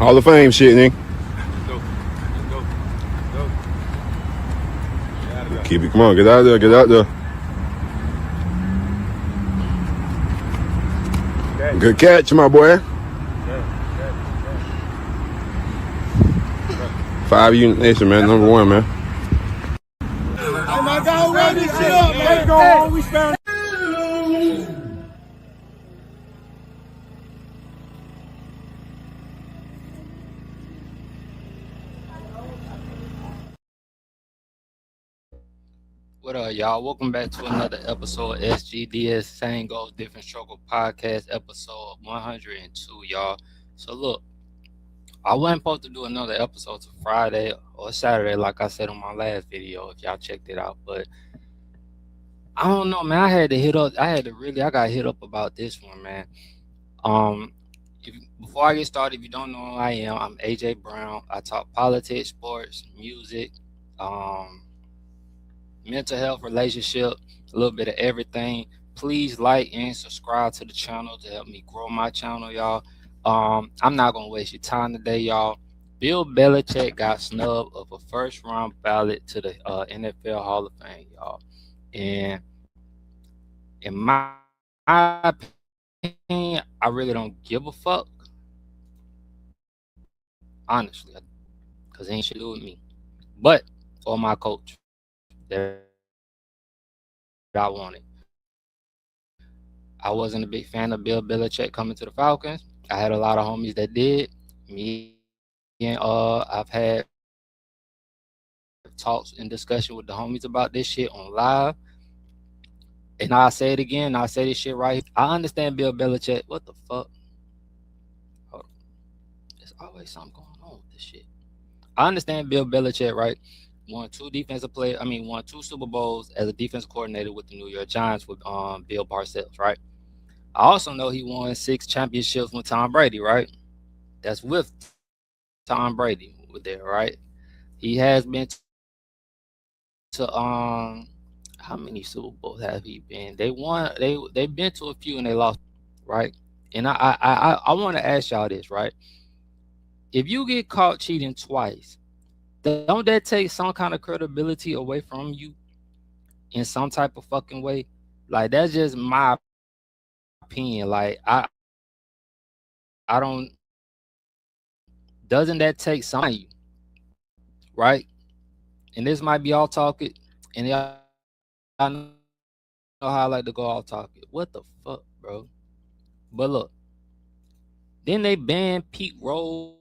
Hall of Fame shit, nigga. Keep it. Come on, get out there. Get out there. Good catch, my boy. 5 Unit Nation, man. Number one, man. Oh my God, run this shit up, man. Let's go home. We found. What up, y'all? Welcome back to another episode of Sgds, Same Goes, Different Struggle podcast, episode 102, y'all. So look, I wasn't supposed to do another episode till Friday or Saturday, like I said on my last video, if y'all checked it out. But I don't know, man. I got hit up about this one, man. Before I get started, if you don't know who I am, I'm Ajay Brown. I talk politics, sports, music, mental health, relationship, a little bit of everything. Please like and subscribe to the channel to help me grow my channel, y'all. I'm not gonna waste your time today, y'all. Bill Belichick got snubbed of a first round ballot to the NFL Hall of Fame, y'all. And in my opinion, I really don't give a fuck, honestly, because it ain't shit to do with me, but or my coach that I wanted. I wasn't a big fan of Bill Belichick coming to the Falcons. I had a lot of homies that did. Me and I've had talks and discussion with the homies about this shit on live. And I'll say it again. I'll say this shit right here. I understand Bill Belichick. What the fuck? Hold on. There's always something going on with this shit. I understand Bill Belichick, right? Won 2 Super Bowls as a defense coordinator with the New York Giants with Bill Parcells, right? I also know he won 6 championships with Tom Brady, right? That's with Tom Brady with there, right? He has been to how many Super Bowls have he been? They've been to a few and they lost, right? And I want to ask y'all this, right? If you get caught cheating twice, don't that take some kind of credibility away from you in some type of fucking way? Like, that's just my opinion. Like, I don't. Doesn't that take some of you, right? And this might be all talk it, and y'all know how I like to go all talk it. What the fuck, bro? But look, then they banned Pete Rose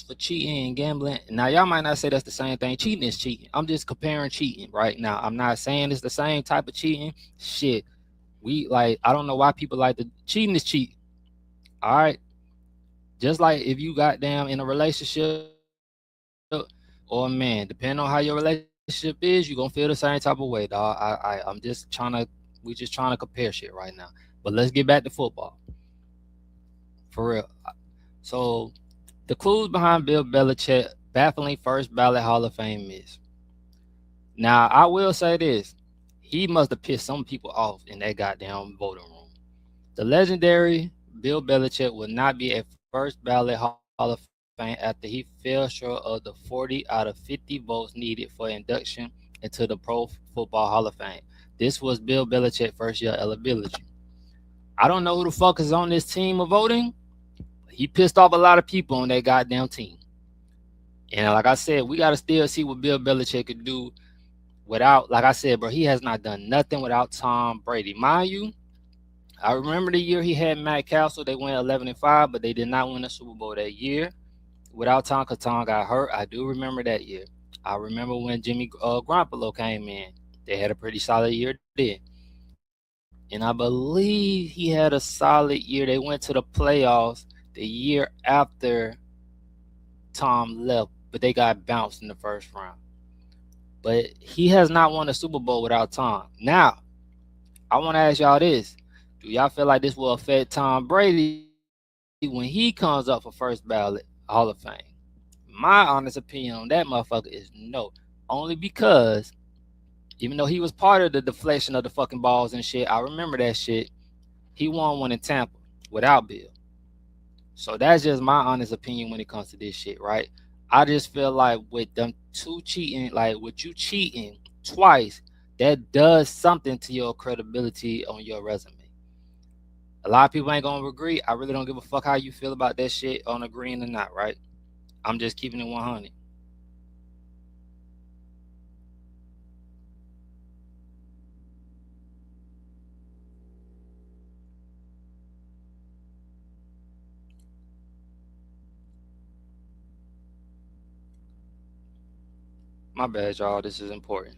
for cheating and gambling. Now, y'all might not say that's the same thing. Cheating is cheating. I'm just comparing cheating right now. I'm not saying it's the same type of cheating. Shit. I don't know why people like to cheating is cheating. All right. Just like if you goddamn in a relationship or man, depending on how your relationship is, you're gonna feel the same type of way, dog. We just trying to compare shit right now. But let's get back to football. For real. So the clues behind Bill Belichick baffling first ballot Hall of Fame is. Now, I will say this. He must have pissed some people off in that goddamn voting room. The legendary Bill Belichick will not be a first ballot Hall of Fame after he fell short of the 40 out of 50 votes needed for induction into the Pro Football Hall of Fame. This was Bill Belichick's first year eligibility. I don't know who the fuck is on this team of voting. He pissed off a lot of people on that goddamn team. And like I said, we got to still see what Bill Belichick could do without, like I said, bro, he has not done nothing without Tom Brady. Mind you, I remember the year he had Matt Castle. They went 11-5, but they did not win a Super Bowl that year without Tom because Tom got hurt. I do remember that year. I remember when Jimmy Garoppolo came in. They had a pretty solid year then. And I believe he had a solid year. They went to the playoffs the year after Tom left, but they got bounced in the first round. But he has not won a Super Bowl without Tom. Now, I want to ask y'all this. Do y'all feel like this will affect Tom Brady when he comes up for first ballot Hall of Fame? My honest opinion on that motherfucker is no. Only because even though he was part of the deflection of the fucking balls and shit, I remember that shit. He won one in Tampa without Bill. So that's just my honest opinion when it comes to this shit, right? I just feel like with them two cheating, like with you cheating twice, that does something to your credibility on your resume. A lot of people ain't gonna agree. I really don't give a fuck how you feel about that shit on agreeing or not, right? I'm just keeping it 100. My bad, y'all. This is important.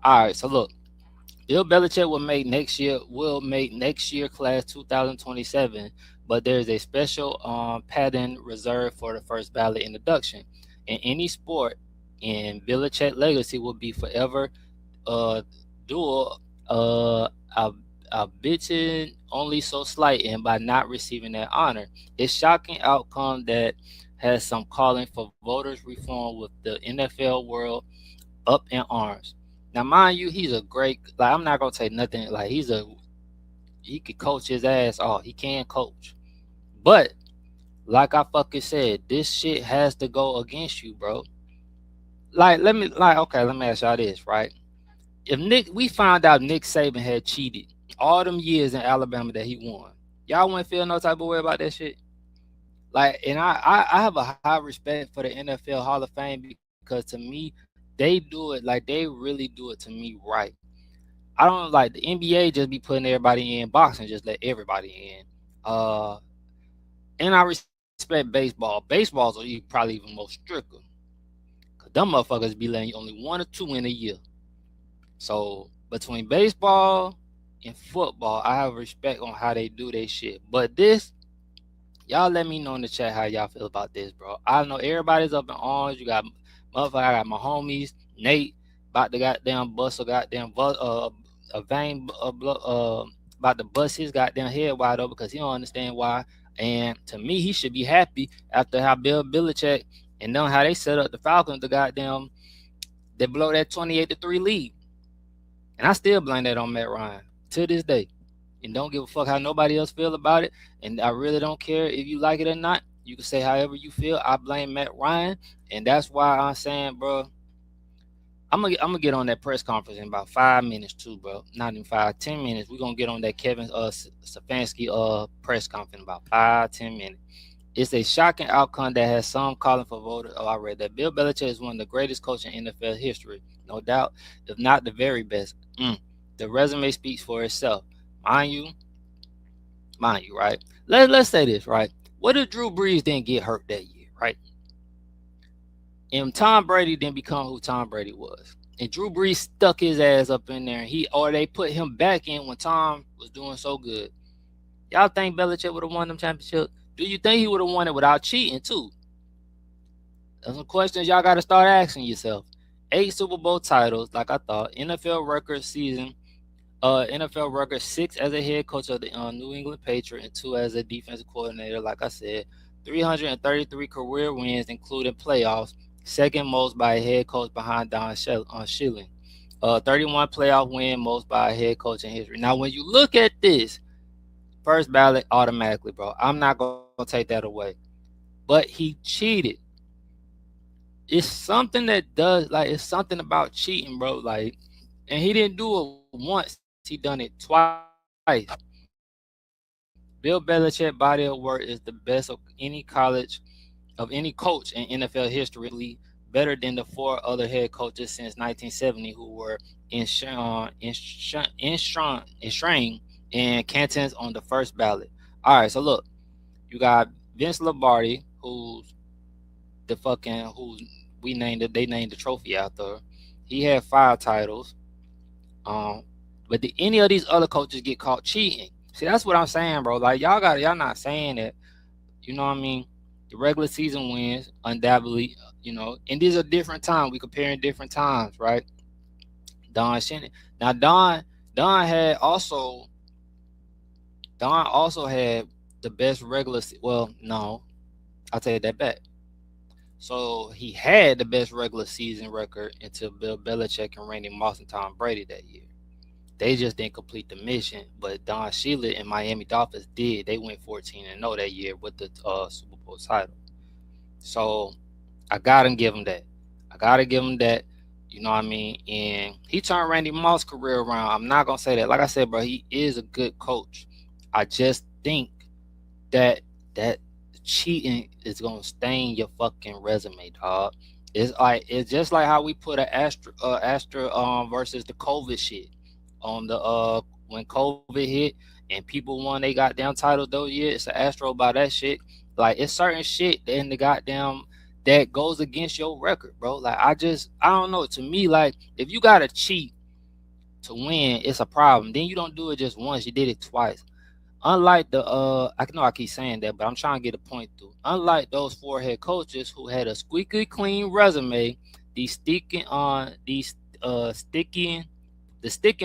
All right, so look, Bill Belichick will make next year class 2027, but there's a special pattern reserved for the first ballot introduction. In any sport, and Belichick legacy will be forever uh dual a, a bitching only so slight and by not receiving that honor. It's shocking outcome that has some calling for voters reform with the NFL world up in arms. Now, mind you, he's a great. Like, I'm not gonna say nothing. Like, he could coach his ass off. He can coach, but like I fucking said, this shit has to go against you, bro. Okay, let me ask y'all this, right? If we found out Nick Saban had cheated all them years in Alabama that he won, y'all wouldn't feel no type of way about that shit. Like, and I have a high respect for the NFL Hall of Fame because to me, they do it like they really do it to me right. I don't like the NBA just be putting everybody in, boxing just let everybody in. Uh, and I respect baseball. Baseball's probably even more stricter. Cause them motherfuckers be letting you only one or two in a year. So between baseball and football, I have respect on how they do their shit. But this, y'all let me know in the chat how y'all feel about this, bro. I know everybody's up in arms. You got motherfucker, I got my homies, Nate, about to goddamn bust a goddamn a vein about to bust his goddamn head wide open because he don't understand why. And to me, he should be happy after how Bill Belichick and knowing how they set up the Falcons to goddamn they blow that 28-3 lead. And I still blame that on Matt Ryan to this day. And don't give a fuck how nobody else feel about it. And I really don't care if you like it or not. You can say however you feel. I blame Matt Ryan, and that's why I'm saying, bro, I'm gonna get on that press conference in about 5 minutes too, bro. Not in 5, 10 minutes. We're gonna get on that Kevin Stefanski press conference in about 5, 10 minutes. It's a shocking outcome that has some calling for voters. Oh, I read that. Bill Belichick is one of the greatest coaches in NFL history, no doubt, if not the very best. The resume speaks for itself. Mind you, right? Let's say this, right? What if Drew Brees didn't get hurt that year, right? And Tom Brady didn't become who Tom Brady was. And Drew Brees stuck his ass up in there, or they put him back in when Tom was doing so good. Y'all think Belichick would have won them championships? Do you think he would have won it without cheating too? Those are questions y'all got to start asking yourself. 8 Super Bowl titles, like I thought. NFL record season. NFL record 6 as a head coach of the New England Patriots and 2 as a defensive coordinator. Like I said, 333 career wins, including playoffs. Second most by a head coach behind Don Shilling. 31 playoff win, most by a head coach in history. Now, when you look at this, first ballot automatically, bro. I'm not gonna take that away. But he cheated. It's something that does like it's something about cheating, bro. Like, and he didn't do it once. He done it twice. Bill Belichick body of work is the best of any coach in NFL history, better than the 4 other head coaches since 1970 who were enshrined in cantons on the first ballot. All right, so look, you got Vince Lombardi, who's we named it. They named the trophy after. He had 5 titles. Um, but did any of these other coaches get caught cheating? See, that's what I'm saying, bro. Like y'all not saying that. You know what I mean? The regular season wins, undoubtedly. And these are different times. We comparing different times, right? Don Shannon. Now Don also had the best regular. Well, no, I'll take that back. So he had the best regular season record until Bill Belichick and Randy Moss and Tom Brady that year. They just didn't complete the mission. But Don Sheila and Miami Dolphins did. They went 14-0 that year with the Super Bowl title. So I gotta give him that. I gotta give him that. You know what I mean? And he turned Randy Moss' career around. I'm not gonna say that. Like I said, bro, he is a good coach. I just think that cheating is gonna stain your fucking resume, dog. It's just like how we put an Astra versus the COVID shit on the when COVID hit and people won they goddamn titles those years. It's an Astro by that shit. Like it's certain shit in the goddamn that goes against your record, bro. Like I don't know. To me, like if you gotta cheat to win, it's a problem. Then you don't do it just once, you did it twice. Unlike the I know I keep saying that, but I'm trying to get a point through. Unlike those 4 head coaches who had a squeaky clean resume, the sticking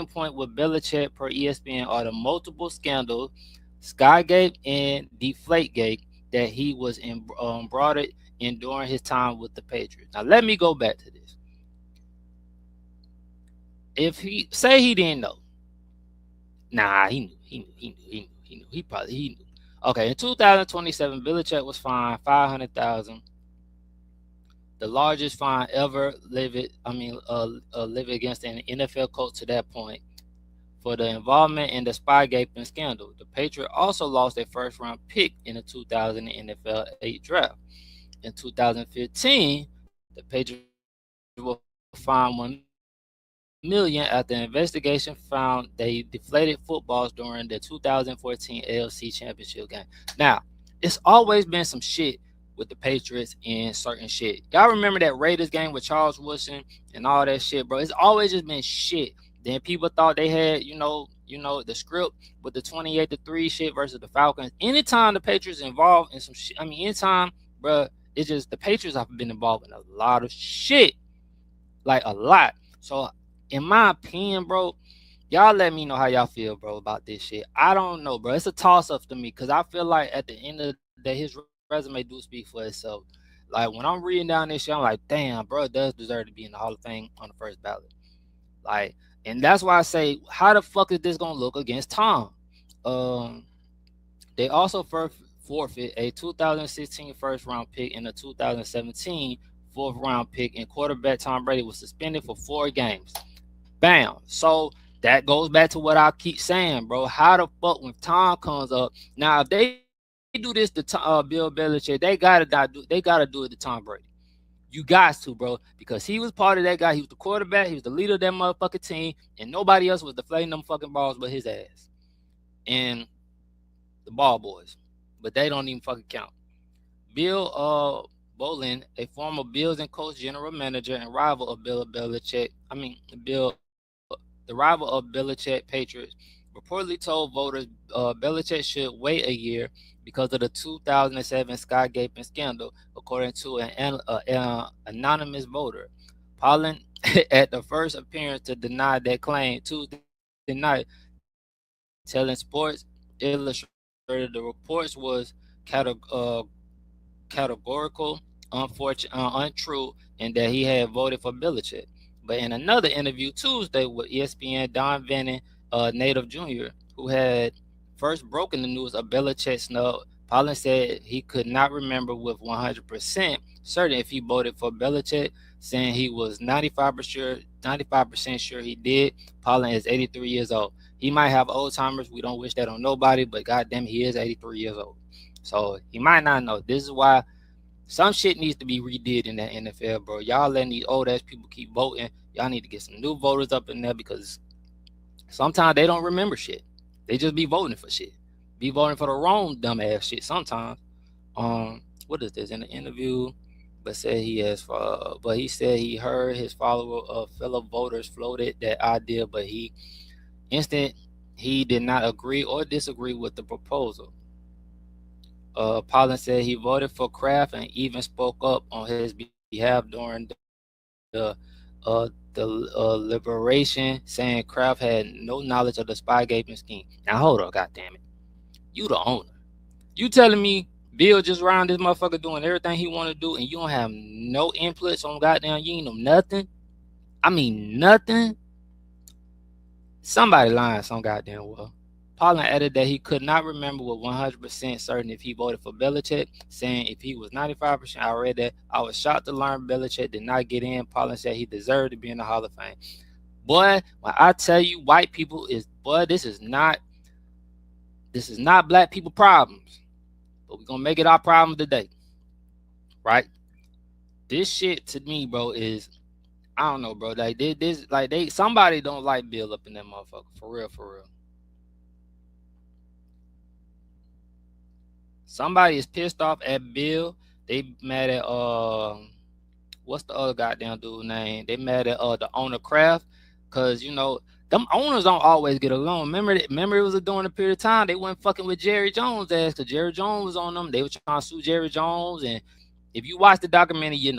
point with Belichick per ESPN are the multiple scandals, Skygate and Deflategate, that he was brought it in during his time with the Patriots. Now let me go back to this. If he say he didn't know, nah, he knew. He knew. Okay, in 2027, Belichick was fined $500,000, the largest fine ever levied against an NFL coach to that point, for the involvement in the Spygate scandal. The Patriots also lost their first-round pick in the 2000 NFL 8 draft. In 2015, the Patriots were fined $1 million after the investigation found they deflated footballs during the 2014 AFC Championship game. Now, it's always been some shit with the Patriots and certain shit. Y'all remember that Raiders game with Charles Woodson and all that shit, bro? It's always just been shit. Then people thought they had, the script with the 28-3 shit versus the Falcons. Anytime the Patriots involved in some shit, anytime, bro, it's just the Patriots have been involved in a lot of shit, like a lot. So, in my opinion, bro, y'all let me know how y'all feel, bro, about this shit. I don't know, bro. It's a toss-up to me because I feel like at the end of the day, his resume do speak for itself. Like, when I'm reading down this shit, I'm like, damn, bro, it does deserve to be in the Hall of Fame on the first ballot. Like, and that's why I say, how the fuck is this going to look against Tom? They also forfeit a 2016 first-round pick and a 2017 fourth-round pick, and quarterback Tom Brady was suspended for 4 games. Bam. So that goes back to what I keep saying, bro. How the fuck when Tom comes up? Now, if they do this to Bill Belichick, they gotta do it to Tom Brady. You guys to, bro, because he was part of that guy. He was the quarterback. He was the leader of that motherfucking team, and nobody else was deflating them fucking balls but his ass and the ball boys. But they don't even fucking count. Bill Bolin, a former Bills and Colts general manager and rival of the rival of Belichick Patriots, reportedly told voters Belichick should wait a year because of the 2007 Skygate scandal, according to an anonymous voter. Pollen, at the first appearance to deny that claim Tuesday night, telling Sports Illustrated the reports was categorical, untrue, and that he had voted for Belichick. But in another interview Tuesday with ESPN, Don Venning, native Jr., who had first broken the news of Belichick's snub, Pollen said he could not remember with 100% certain if he voted for Belichick, saying he was 95% sure he did. Pollen is 83 years old. He might have old timers. We don't wish that on nobody, but goddamn, he is 83 years old. So he might not know. This is why some shit needs to be redid in the NFL, bro. Y'all letting these old ass people keep voting. Y'all need to get some new voters up in there because sometimes they don't remember shit. They just be voting for shit. Be voting for the wrong dumb ass shit sometimes. What is this in the interview? But said he said he heard his fellow voters floated that idea, but he did not agree or disagree with the proposal. Pollen said he voted for Kraft and even spoke up on his behalf during the liberation, saying Kraft had no knowledge of the Spygate scheme. Now hold on, goddamn it, you the owner. You telling me Bill just around this motherfucker doing everything he want to do, and you don't have no inputs on goddamn? You ain't know nothing. I mean nothing. Somebody lying some goddamn well. Paulin added that he could not remember with 100% certain if he voted for Belichick, saying if he was 95%, I read that. I was shocked to learn Belichick did not get in. Paulin said he deserved to be in the Hall of Fame. Boy, when I tell you white people this is not black people problems. But we're gonna make it our problem today. Right? This shit to me, bro, is I don't know, bro. Like somebody don't like Bill up in that motherfucker. For real, for real. Somebody is pissed off at Bill. They mad at what's the other goddamn dude name? They mad at the owner Kraft, cause them owners don't always get along. Remember it was during a period of time they weren't fucking with Jerry Jones' ass, cause Jerry Jones was on them. They were trying to sue Jerry Jones, and if you watch the documentary,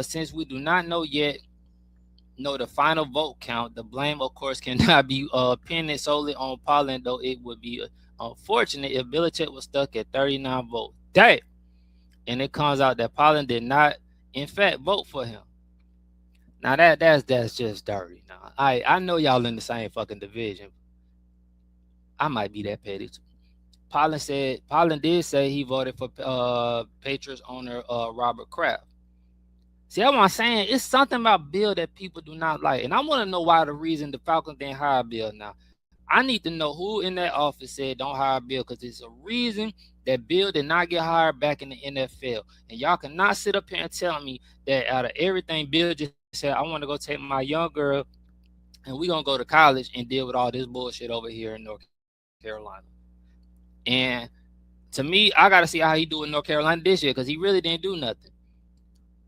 since we do not know yet, the final vote count, the blame of course cannot be pinned solely on Paulin, though it would be unfortunate if Belichick was stuck at 39 votes. Damn. And it comes out that Paulin did not, in fact, vote for him. Now that's just dirty. Now I know y'all in the same fucking division. I might be that petty too. Paulin did say he voted for Patriots owner Robert Kraft. See, that's what I'm saying. It's something about Bill that people do not like. And I want to know why the reason the Falcons didn't hire Bill now. I need to know who in that office said don't hire Bill, because it's a reason that Bill did not get hired back in the NFL. And y'all cannot sit up here and tell me that out of everything, Bill just said, I want to go take my young girl and we're going to go to college and deal with all this bullshit over here in North Carolina. And to me, I got to see how he do in North Carolina this year, because he really didn't do nothing.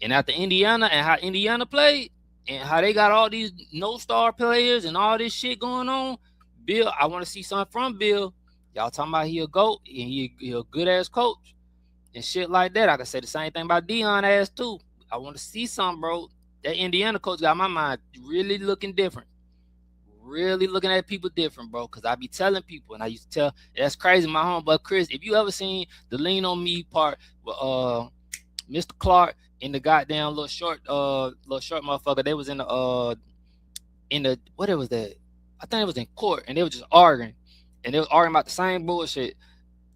And after Indiana and how Indiana played and how they got all these no-star players and all this shit going on, Bill, I want to see something from Bill. Y'all talking about he a GOAT and he a good-ass coach and shit like that. I can say the same thing about Deion ass too. I want to see something, bro. That Indiana coach got my mind really looking different. Really looking at people different, bro, because I be telling people, and I used to tell, that's crazy, my homeboy Chris, if you ever seen the Lean On Me part with Mr. Clark and the goddamn little short motherfucker, they was in the what it was that? I think it was in court, and they were just arguing, and they was arguing about the same bullshit.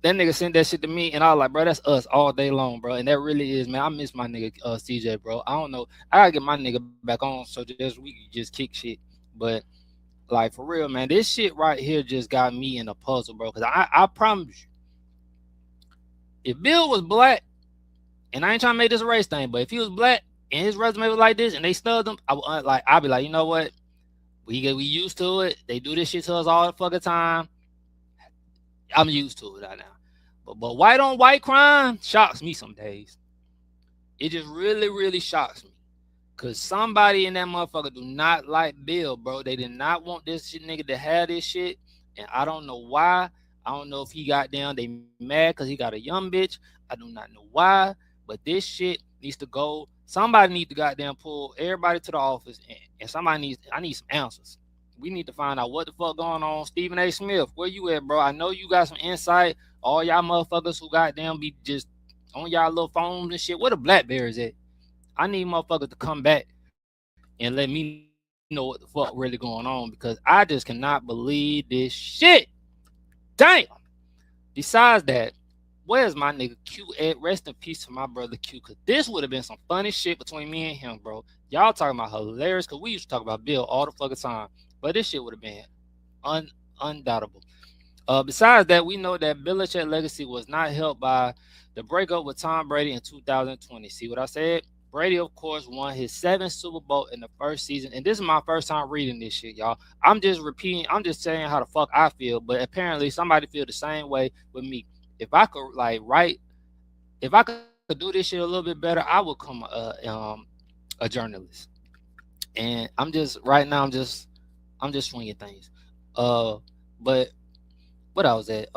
That nigga sent that shit to me, and I was like, bro, that's us all day long, bro, and that really is, man. I miss my nigga CJ, bro. I don't know, I gotta get my nigga back on so just we can just kick shit, but like for real, man, this shit right here just got me in a puzzle, bro. Because I promise you, if Bill was black, and I ain't trying to make this a race thing, but if he was black and his resume was like this, and they stubbed him, I'd be like, you know what? We used to it. They do this shit to us all the fucking time. I'm used to it right now. But white on white crime shocks me some days. It just really, really shocks me. Because somebody in that motherfucker do not like Bill, bro. They did not want this shit nigga to have this shit. And I don't know why. I don't know if he got down. They mad because he got a young bitch. I do not know why. But this shit needs to go. Somebody needs to goddamn pull everybody to the office. And I need some answers. We need to find out what the fuck going on. Stephen A. Smith, where you at, bro? I know you got some insight. All y'all motherfuckers who goddamn be just on y'all little phones and shit. Where the Blackberries at? I need motherfuckers to come back and let me know what the fuck really going on, because I just cannot believe this shit. Damn. Besides that, where's my nigga Q at? Rest in peace to my brother Q, because this would have been some funny shit between me and him, bro. Y'all talking about hilarious, because we used to talk about Bill all the fucking time. But this shit would have been undoubtable. Besides that, we know that Belichick's legacy was not helped by the breakup with Tom Brady in 2020. See what I said? Brady, of course, won his 7th Super Bowl in the first season. And this is my first time reading this shit, y'all. I'm just repeating. I'm just saying how the fuck I feel. But apparently somebody feel the same way with me. If I could if I could do this shit a little bit better, I would become a journalist. And I'm just swinging things. But what I was at,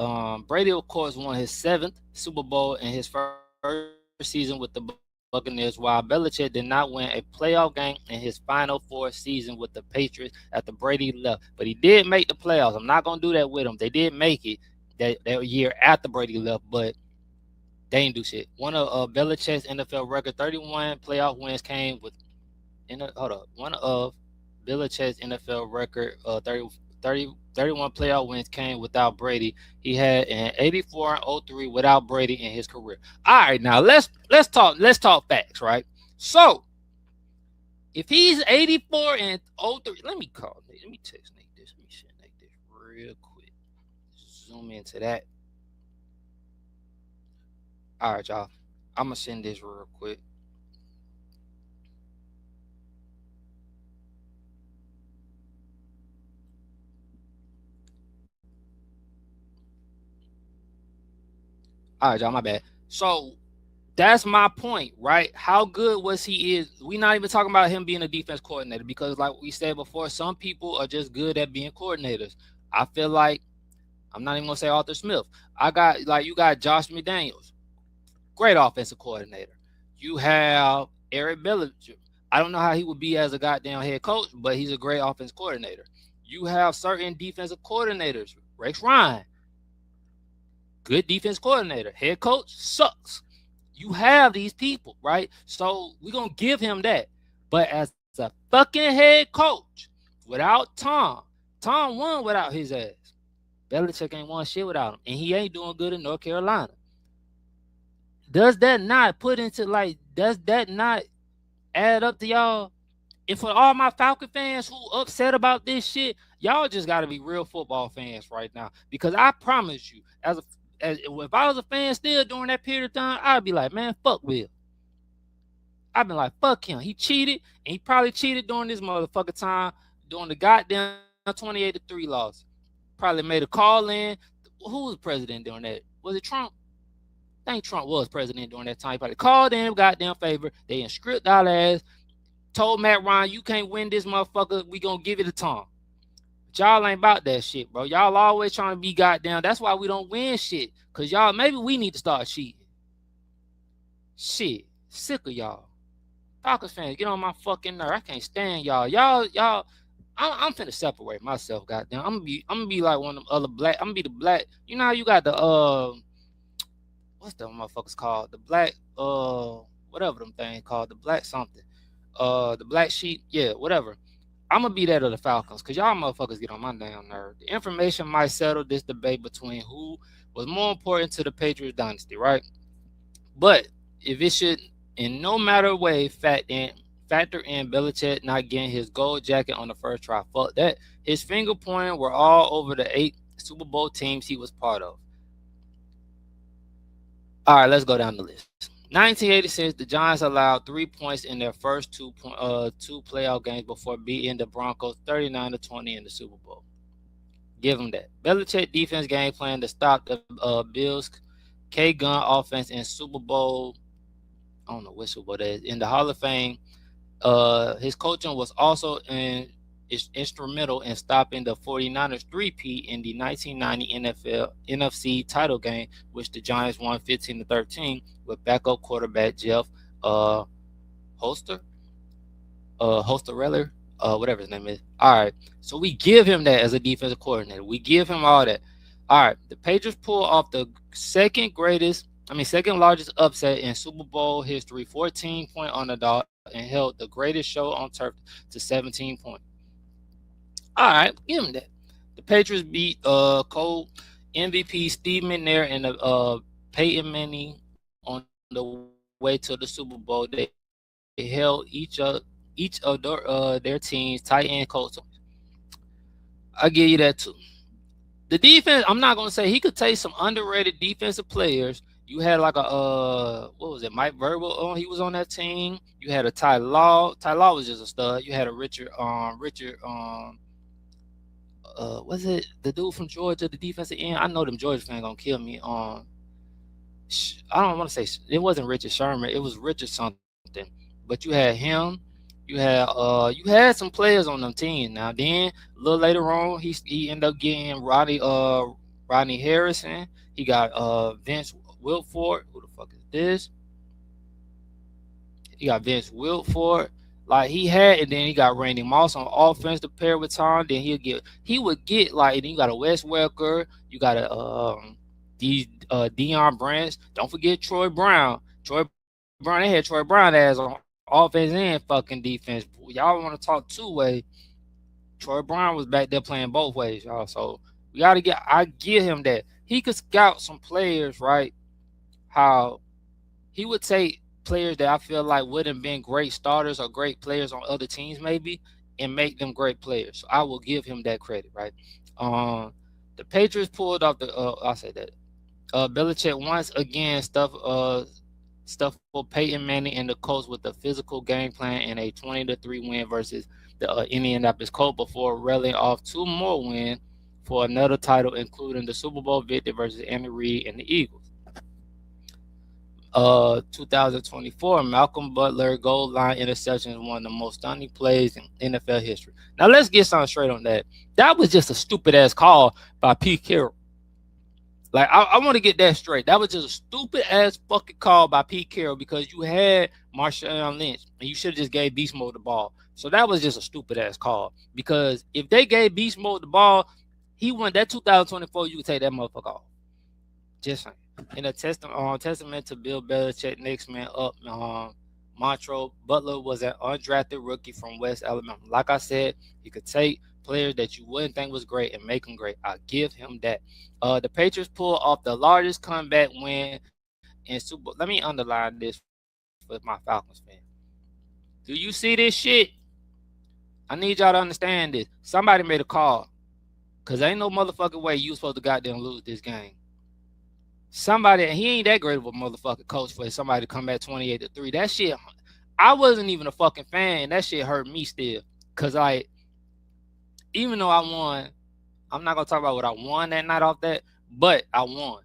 Brady, of course, won his 7th Super Bowl in his first season with the Buccaneers, while Belichick did not win a playoff game in his final 4 season with the Patriots after Brady left. But he did make the playoffs. I'm not going to do that with him. They did make it that year after Brady left, but they didn't do shit. One of Belichick's NFL record 31 playoff wins came with one of Belichick's NFL record 31 playoff wins came without Brady. He had an 84-03 without Brady in his career. All right, now let's talk facts, right? So if he's 84-03, let me text Nate this. Let me send Nate this real quick. Zoom into that. All right, y'all. I'm gonna send this real quick. All right, y'all, my bad. So that's my point, right? How good was he? We're not even talking about him being a defense coordinator because, like we said before, some people are just good at being coordinators. I feel like I'm not even gonna say Arthur Smith. You got Josh McDaniels, great offensive coordinator. You have Eric Belichick. I don't know how he would be as a goddamn head coach, but he's a great offensive coordinator. You have certain defensive coordinators. Rex Ryan, good defense coordinator. Head coach sucks. You have these people, right? So we're going to give him that. But as a fucking head coach, without Tom won without his ass. Belichick ain't won shit without him. And he ain't doing good in North Carolina. Does that not add up to y'all? And for all my Falcon fans who upset about this shit, y'all just got to be real football fans right now. Because I promise you, if I was a fan still during that period of time, I'd be like, man, fuck Will. I've been like, fuck him. He cheated, and he probably cheated during this motherfucking time, during the goddamn 28-3 loss. Probably made a call in. Who was president during that? Was it Trump? I think Trump was president during that time. He probably called in goddamn favor. They inscript our ass. Told Matt Ryan, you can't win this motherfucker. We gonna give it to Tom. But y'all ain't about that shit, bro. Y'all always trying to be goddamn. That's why we don't win shit. Cause y'all, maybe we need to start cheating. Shit. Sick of y'all. Falcons fans, get on my fucking nerve. I can't stand y'all. I'm finna separate myself, goddamn. I'm gonna be like one of them other black. I'm gonna be the black. You know how you got the what's the motherfuckers called? The black whatever them thing called, the black something. The black sheep, yeah, whatever. I'm gonna be that of the Falcons, cause y'all motherfuckers get on my damn nerve. The information might settle this debate between who was more important to the Patriots dynasty, right? But if it should in no matter way factor in Belichick not getting his gold jacket on the first try, fuck that. His finger pointing were all over the 8 Super Bowl teams he was part of. All right, let's go down the list. 1986, the Giants allowed 3 points in their first two playoff games before beating the Broncos 39-20 in the Super Bowl. Give them that. Belichick defense game plan to stop the Bills' K-Gun offense in Super Bowl. I don't know what Super Bowl that is. In the Hall of Fame, his coaching was also instrumental in stopping the 49ers 3-peat in the 1990 NFC title game, which the Giants won 15-13 with backup quarterback Jeff Hostetler, whatever his name is. All right, so we give him that as a defensive coordinator. We give him all that. All right, the Patriots pull off the second largest upset in Super Bowl history, 14-point underdog, and held the greatest show on turf to 17 points. All right, give him that. The Patriots beat Cole MVP Steve McNair and Peyton Manning on the way to the Super Bowl. They held each of their teams tight end coach. I'll give you that too. The defense, I'm not gonna say he could take some underrated defensive players. You had like a Mike Verbal? He was on that team. You had a Ty Law. Ty Law was just a stud. You had a Richard was it the dude from Georgia, the defensive end? I know them Georgia fans gonna kill me. I don't want to say it wasn't Richard Sherman. It was Richard something. But you had him. You had some players on them team. Now then, a little later on, he ended up getting Rodney Harrison. He got Vince Wilfork. Who the fuck is this? He got Vince Wilfork. Like he had, and then he got Randy Moss on offense to pair with Tom. Then he would get like, and then you got a Wes Welker. You got a Deion Branch. Don't forget Troy Brown. They had Troy Brown as on offense and fucking defense. Y'all want to talk two-way? Troy Brown was back there playing both ways, y'all. So we gotta I give him that. He could scout some players, right? How he would take players that I feel like wouldn't have been great starters or great players on other teams, maybe, and make them great players. So I will give him that credit, right? Um, the Patriots pulled off the. I'll say that. Belichick once again stuff for Peyton Manning and the Colts with a physical game plan and a 20-3 win versus the Indianapolis Colts before rallying off two more wins for another title, including the Super Bowl victory versus Andy Reid and the Eagles. 2024, Malcolm Butler goal line interception is one of the most stunning plays in NFL history. Now let's get something straight on that. That was just a stupid ass call by Pete Carroll. Like I want to get that straight. That was just a stupid ass fucking call by Pete Carroll because you had Marshawn Lynch and you should have just gave Beast Mode the ball. So that was just a stupid ass call because if they gave Beast Mode the ball, he won that 2024. You could take that motherfucker off. Just saying. In a testament to Bill Belichick, next man up, Montrell Butler was an undrafted rookie from West Alabama. Like I said, he could take players that you wouldn't think was great and make them great. I give him that. The Patriots pulled off the largest comeback win in Super Bowl. Let me underline this for my Falcons fan. Do you see this shit? I need y'all to understand this. Somebody made a call. Because ain't no motherfucking way you supposed to goddamn lose this game. Somebody, he ain't that great of a motherfucking coach for somebody to come back 28-3. That shit, I wasn't even a fucking fan. That shit hurt me still. Because, like, even though I won, I'm not going to talk about what I won that night off that, but I won.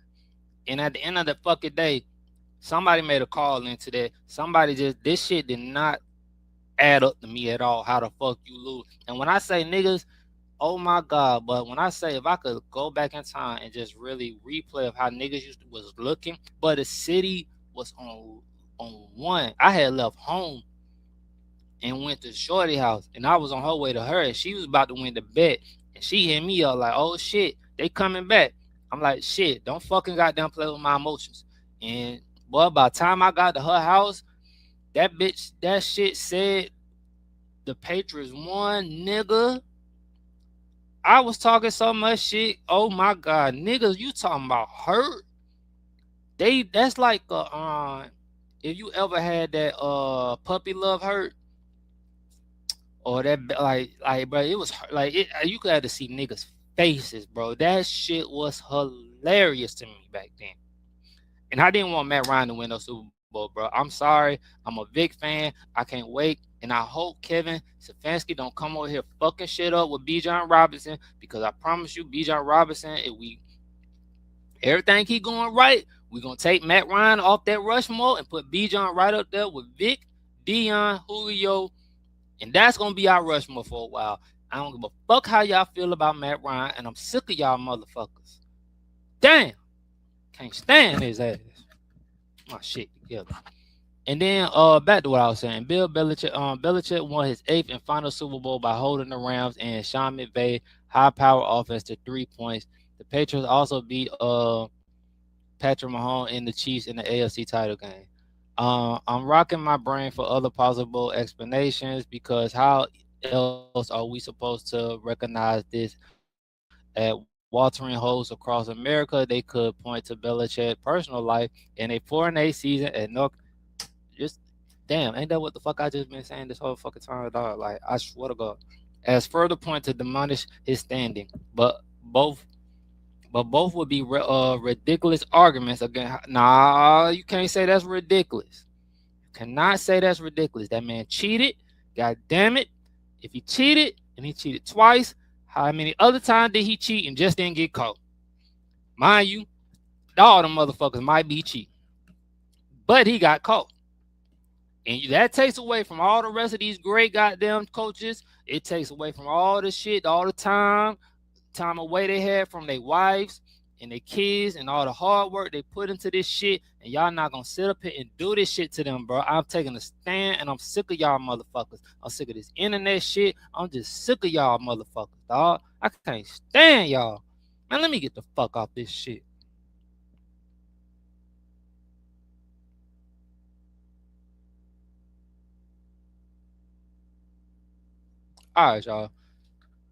And at the end of the fucking day, somebody made a call into that. Somebody this shit did not add up to me at all, how the fuck you lose. And when I say niggas, oh my God, but when I say if I could go back in time and just really replay of how niggas was looking, but the city was on one. I had left home and went to Shorty house, and I was on her way to her, and she was about to win the bet, and she hit me up like, oh shit, they coming back. I'm like, shit, don't fucking goddamn play with my emotions. And boy, by the time I got to her house, that shit said the Patriots won, nigga. I was talking so much shit. Oh my God, niggas, you talking about hurt? That's like if you ever had that puppy love hurt or that like bro, it was like you could have to see niggas faces, bro. That shit was hilarious to me back then. And I didn't want Matt Ryan to win no Super Bowl, bro. I'm sorry. I'm a big fan. I can't wait. And I hope Kevin Stanfanski don't come over here fucking shit up with Bijan Robinson, because I promise you, Bijan Robinson, if everything keep going right, we're going to take Matt Ryan off that Rushmore and put Bijan right up there with Vic, Dion, Julio, and that's going to be our Rushmore for a while. I don't give a fuck how y'all feel about Matt Ryan, and I'm sick of y'all motherfuckers. Damn. Can't stand his ass. My shit together. And then back to what I was saying. Belichick won his 8th and final Super Bowl by holding the Rams and Sean McVay high power offense to 3 points. The Patriots also beat Patrick Mahomes and the Chiefs in the AFC title game. I'm rocking my brain for other possible explanations, because how else are we supposed to recognize this? At watering holes across America, they could point to Belichick's personal life in a 4-8 season at North. Just damn, ain't that what the fuck I just been saying this whole fucking time, dog? Like, I swear to God. As further point to diminish his standing, but both would be ridiculous arguments again. Nah, you can't say that's ridiculous. You cannot say that's ridiculous. That man cheated. God damn it. If he cheated and he cheated twice, how many other times did he cheat and just didn't get caught? Mind you, all them motherfuckers might be cheating, but he got caught. And that takes away from all the rest of these great goddamn coaches. It takes away from all the shit, all the time away they had from their wives and their kids and all the hard work they put into this shit. And y'all not gonna sit up here and do this shit to them, bro. I'm taking a stand, and I'm sick of y'all motherfuckers. I'm sick of this internet shit. I'm just sick of y'all motherfuckers, dog. I can't stand y'all. Man, let me get the fuck off this shit. All right, y'all.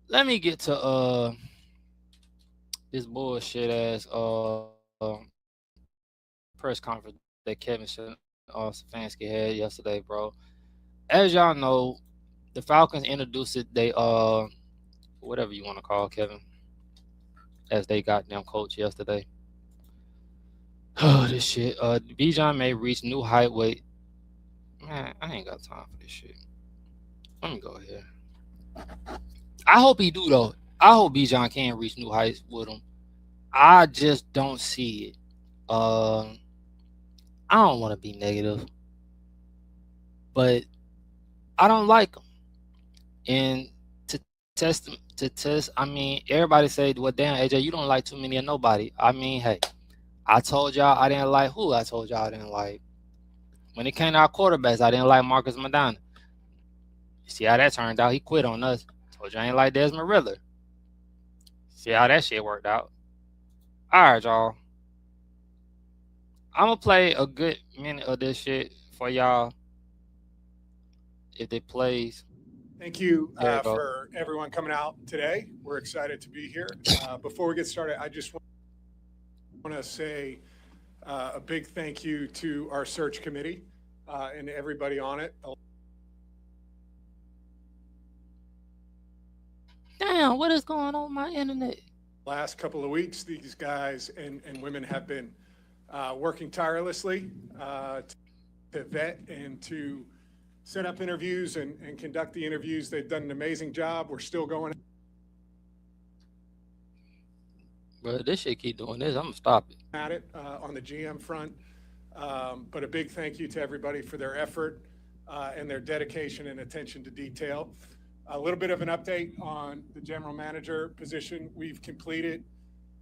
let me get to this bullshit ass press conference that Kevin Stanfanski had yesterday, bro. As y'all know, the Falcons introduced it. They whatever you want to call Kevin, as they goddamn coach yesterday. Oh, this shit. Bijan may reach new height. Wait, man, I ain't got time for this shit. Let me go here. I hope he do though. I hope Bijan can reach new heights with him. I just don't see it. I don't want to be negative, but I don't like him. And to test, I mean, everybody say, well, damn, AJ, you don't like too many of nobody. I mean, hey, I told y'all I didn't like who I told y'all I didn't like. When it came to our quarterbacks, I didn't like Marcus Madonna. You see how that turned out? He quit on us. Told you I ain't like Desmond Riddler. See how that shit worked out. All right, y'all. I'm going to play a good minute of this shit for y'all if it plays. Thank you There you go. for everyone coming out today. We're excited to be here. Before we get started, I just want to say a big thank you to our search committee and everybody on it. Damn, what is going on with my internet? Last couple of weeks, these guys and women have been working tirelessly to vet and to set up interviews and conduct the interviews. They've done an amazing job. We're still going. Bro, this shit keep doing this. I'm going to stop it. At it on the GM front. But a big thank you to everybody for their effort and their dedication and attention to detail. A little bit of an update on the general manager position. We've completed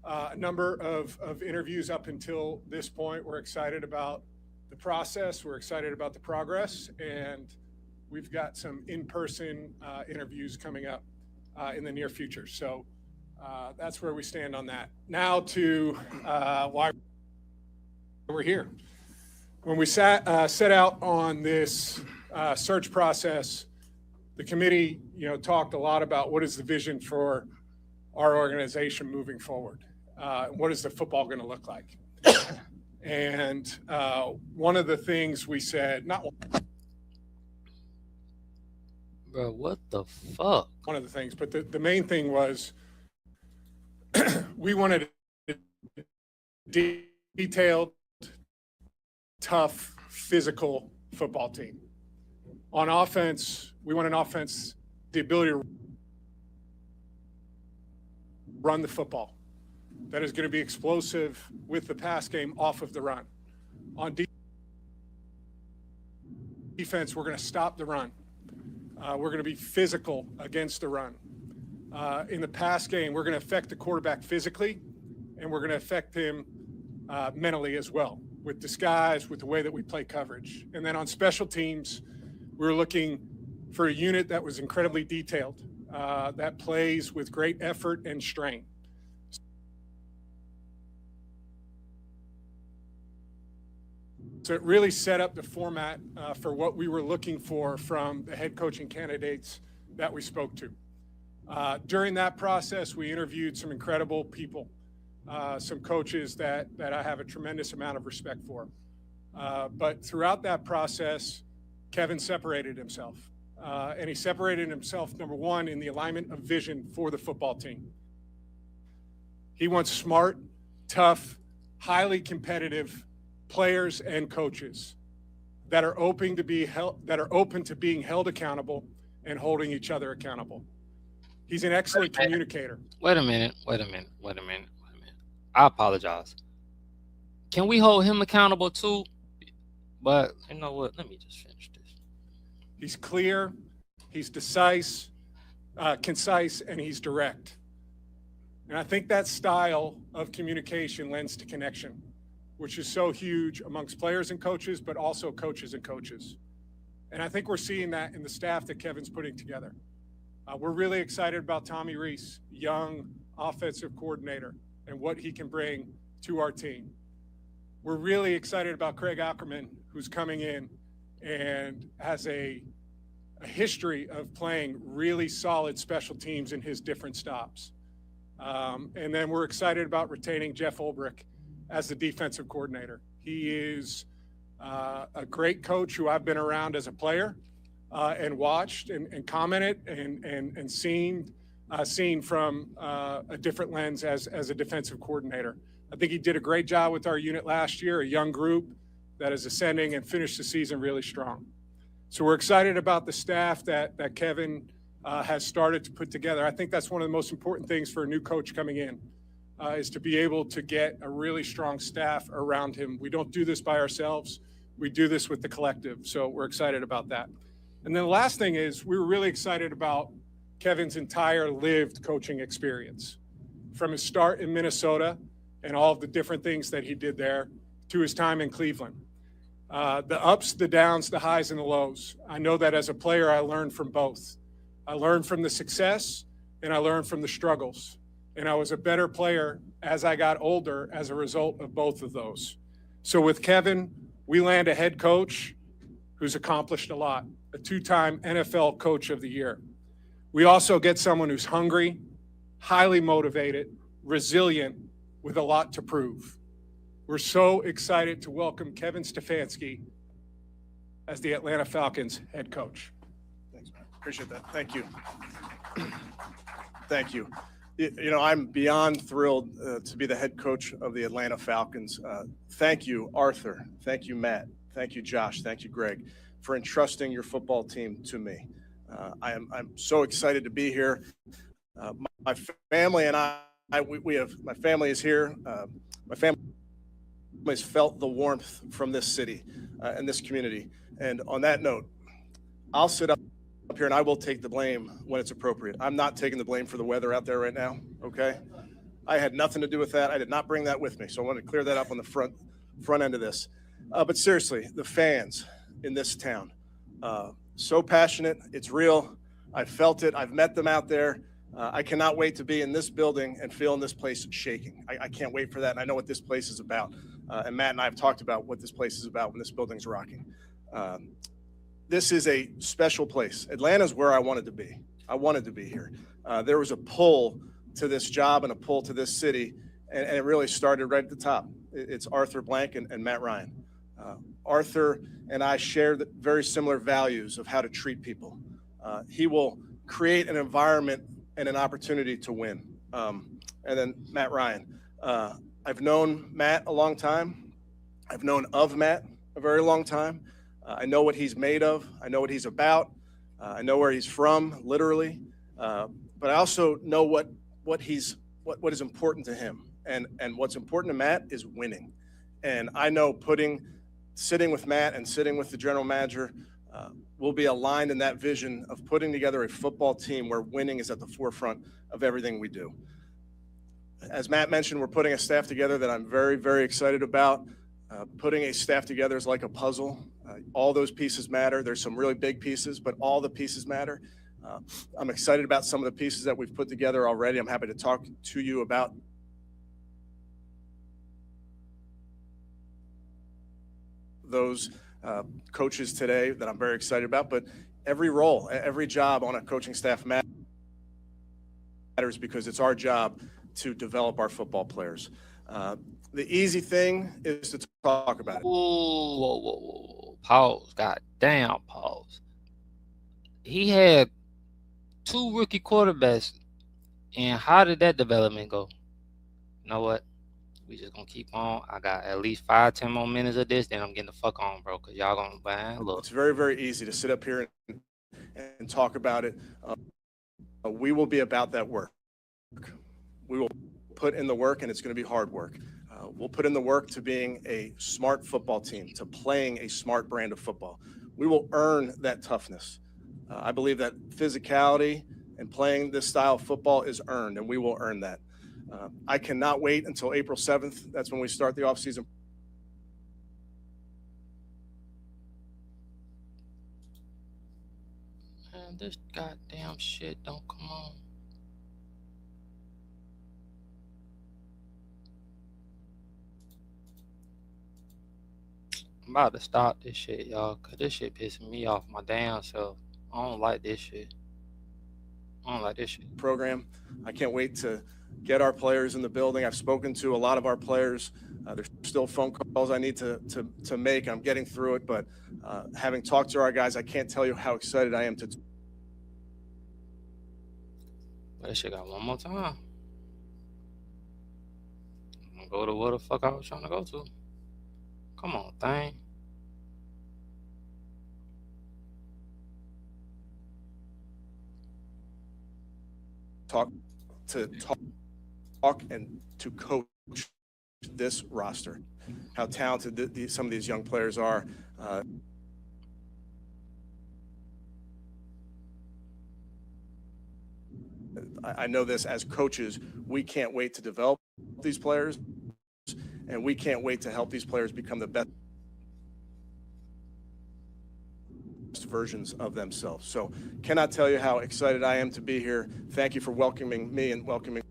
a number of interviews up until this point. We're excited about the process. We're excited about the progress, and we've got some in-person interviews coming up in the near future. So that's where we stand on that. Now to why we're here. When we set out on this search process, the committee, talked a lot about what is the vision for our organization moving forward. What is the football going to look like? And one of the things we said, not one. Bro, what the fuck? One of the things, but the main thing was we wanted a detailed, tough, physical football team. On offense, we want an offense, the ability to run the football. That is going to be explosive with the pass game off of the run. On defense, we're going to stop the run. We're going to be physical against the run. In the pass game, we're going to affect the quarterback physically, and we're going to affect him mentally as well, with disguise, with the way that we play coverage. And then on special teams, we were looking for a unit that was incredibly detailed, that plays with great effort and strain. So it really set up the format for what we were looking for from the head coaching candidates that we spoke to. During that process, we interviewed some incredible people, some coaches that I have a tremendous amount of respect for. But throughout that process, Kevin separated himself. And he separated himself, number one, in the alignment of vision for the football team. He wants smart, tough, highly competitive players and coaches that are open to being held accountable and holding each other accountable. He's an excellent communicator. Wait a minute. I apologize. Can we hold him accountable too? But you know what? Let me just finish this. He's clear, he's concise, and he's direct. And I think that style of communication lends to connection, which is so huge amongst players and coaches, but also coaches and coaches. And I think we're seeing that in the staff that Kevin's putting together. We're really excited about Tommy Rees, young offensive coordinator, and what he can bring to our team. We're really excited about Craig Ackerman, who's coming in and has a a history of playing really solid special teams in his different stops. And then we're excited about retaining Jeff Ulbrich as the defensive coordinator. He is a great coach who I've been around as a player and watched and commented and seen from a different lens as a defensive coordinator. I think he did a great job with our unit last year, a young group that is ascending and finished the season really strong. So we're excited about the staff that Kevin has started to put together. I think that's one of the most important things for a new coach coming in, is to be able to get a really strong staff around him. We don't do this by ourselves. We do this with the collective. So we're excited about that. And then the last thing is we were really excited about Kevin's entire lived coaching experience, from his start in Minnesota and all of the different things that he did there to his time in Cleveland. The ups, the downs, the highs, and the lows. I know that as a player, I learned from both. I learned from the success and I learned from the struggles. And I was a better player as I got older as a result of both of those. So with Kevin, we land a head coach who's accomplished a lot, a two-time NFL Coach of the Year. We also get someone who's hungry, highly motivated, resilient, with a lot to prove. We're so excited to welcome Kevin Stanfanski as the Atlanta Falcons head coach. Thanks, man. Appreciate that. Thank you. Thank you. You know, I'm beyond thrilled to be the head coach of the Atlanta Falcons. Thank you, Arthur. Thank you, Matt. Thank you, Josh. Thank you, Greg, for entrusting your football team to me. I'm so excited to be here. My family and my family is here. My family has felt the warmth from this city and this community. And on that note, I'll sit up here and I will take the blame when it's appropriate. I'm not taking the blame for the weather out there right now, okay? I had nothing to do with that. I did not bring that with me. So I want to clear that up on the front end of this. But seriously, the fans in this town, so passionate. It's real. I've felt it. I've met them out there. I cannot wait to be in this building and feeling this place shaking. I can't wait for that. And I know what this place is about. And Matt and I have talked about what this place is about when this building's rocking. This is a special place. Atlanta's where I wanted to be. I wanted to be here. There was a pull to this job and a pull to this city, and it really started right at the top. It's Arthur Blank and Matt Ryan. Arthur and I share the very similar values of how to treat people. He will create an environment and an opportunity to win. And then Matt Ryan. I've known Matt a long time. I've known of Matt a very long time. I know what he's made of. I know what he's about. I know where he's from, literally. But I also know what is important to him. And what's important to Matt is winning. And I know sitting with Matt and sitting with the general manager, we'll be aligned in that vision of putting together a football team where winning is at the forefront of everything we do. As Matt mentioned, we're putting a staff together that I'm very, very excited about. Putting a staff together is like a puzzle. All those pieces matter. There's some really big pieces, but all the pieces matter. I'm excited about some of the pieces that we've put together already. I'm happy to talk to you about those coaches today that I'm very excited about. But every role, every job on a coaching staff matters because it's our job to develop our football players. The easy thing is to talk about it. Whoa. Pause. God damn, pause. He had 2 rookie quarterbacks, and how did that development go? You know what? We just gonna keep on. I got at least 5-10 more minutes of this, then I'm getting the fuck on, bro, because y'all gonna, man, look. It's very, very easy to sit up here and talk about it. We will be about that work. We will put in the work, and it's going to be hard work. We'll put in the work to being a smart football team, to playing a smart brand of football. We will earn that toughness. I believe that physicality and playing this style of football is earned, and we will earn that. I cannot wait until April 7th. That's when we start the offseason. Man, this goddamn shit don't come on. I'm about to stop this shit, y'all, because this shit pissing me off my damn self. don't like this shit. Program. I can't wait to get our players in the building. I've spoken to a lot of our players. There's still phone calls I need to make. I'm getting through it, but having talked to our guys, I can't tell you how excited I am to. But that shit got one more time. I'm gonna go to where the fuck I was trying to go to. Come on, thing. Talk and to coach this roster, how talented some of these young players are. I know this as coaches, we can't wait to develop these players, and we can't wait to help these players become the best versions of themselves. So cannot tell you how excited I am to be here. Thank you for welcoming me and welcoming.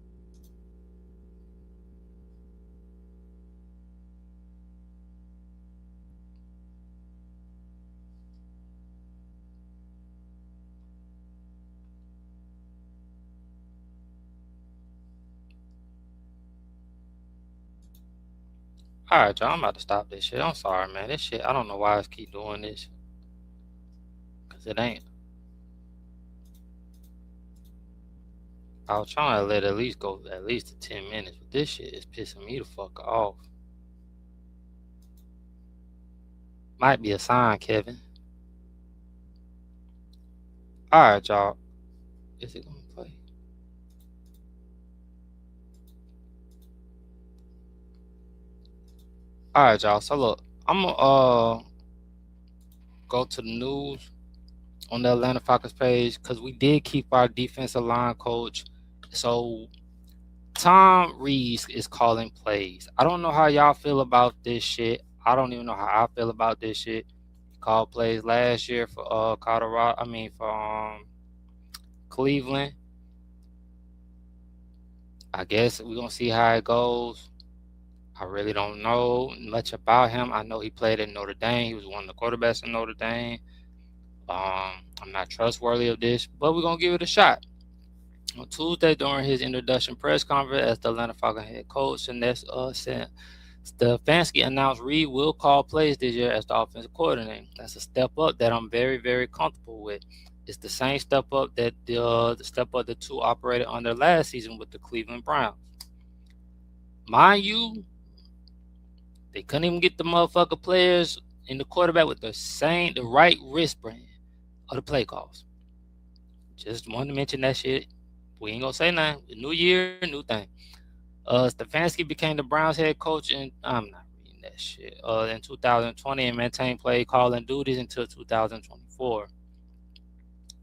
All right, y'all. I'm about to stop this shit. I'm sorry, man. This shit, I don't know why I keep doing this. Cause it ain't. I was trying to let it at least go at least to 10 minutes, but this shit is pissing me the fuck off. Might be a sign, Kevin. All right, y'all. Is it gonna play? All right, y'all. So look, I'm gonna go to the news on the Atlanta Falcons page because we did keep our defensive line coach. So Tom Rees is calling plays. I don't know how y'all feel about this shit. I don't even know how I feel about this shit. He called plays last year for Colorado. I mean for Cleveland. I guess we're gonna see how it goes. I really don't know much about him. I know he played at Notre Dame. He was one of the quarterbacks in Notre Dame. I'm not trustworthy of this, but we're going to give it a shot. On Tuesday, during his introduction press conference as the Atlanta Falcons head coach, Stanfanski announced Reed will call plays this year as the offensive coordinator. That's a step up that I'm very, very comfortable with. It's the same step up that the step up the two operated under last season with the Cleveland Browns. Mind you, they couldn't even get the motherfucker players in the quarterback with the right wristband of the play calls. Just wanted to mention that shit. We ain't gonna say nothing. New year, new thing. Stefanski became the Browns head coach in I'm not reading that shit. In 2020 and maintained play calling duties until 2024.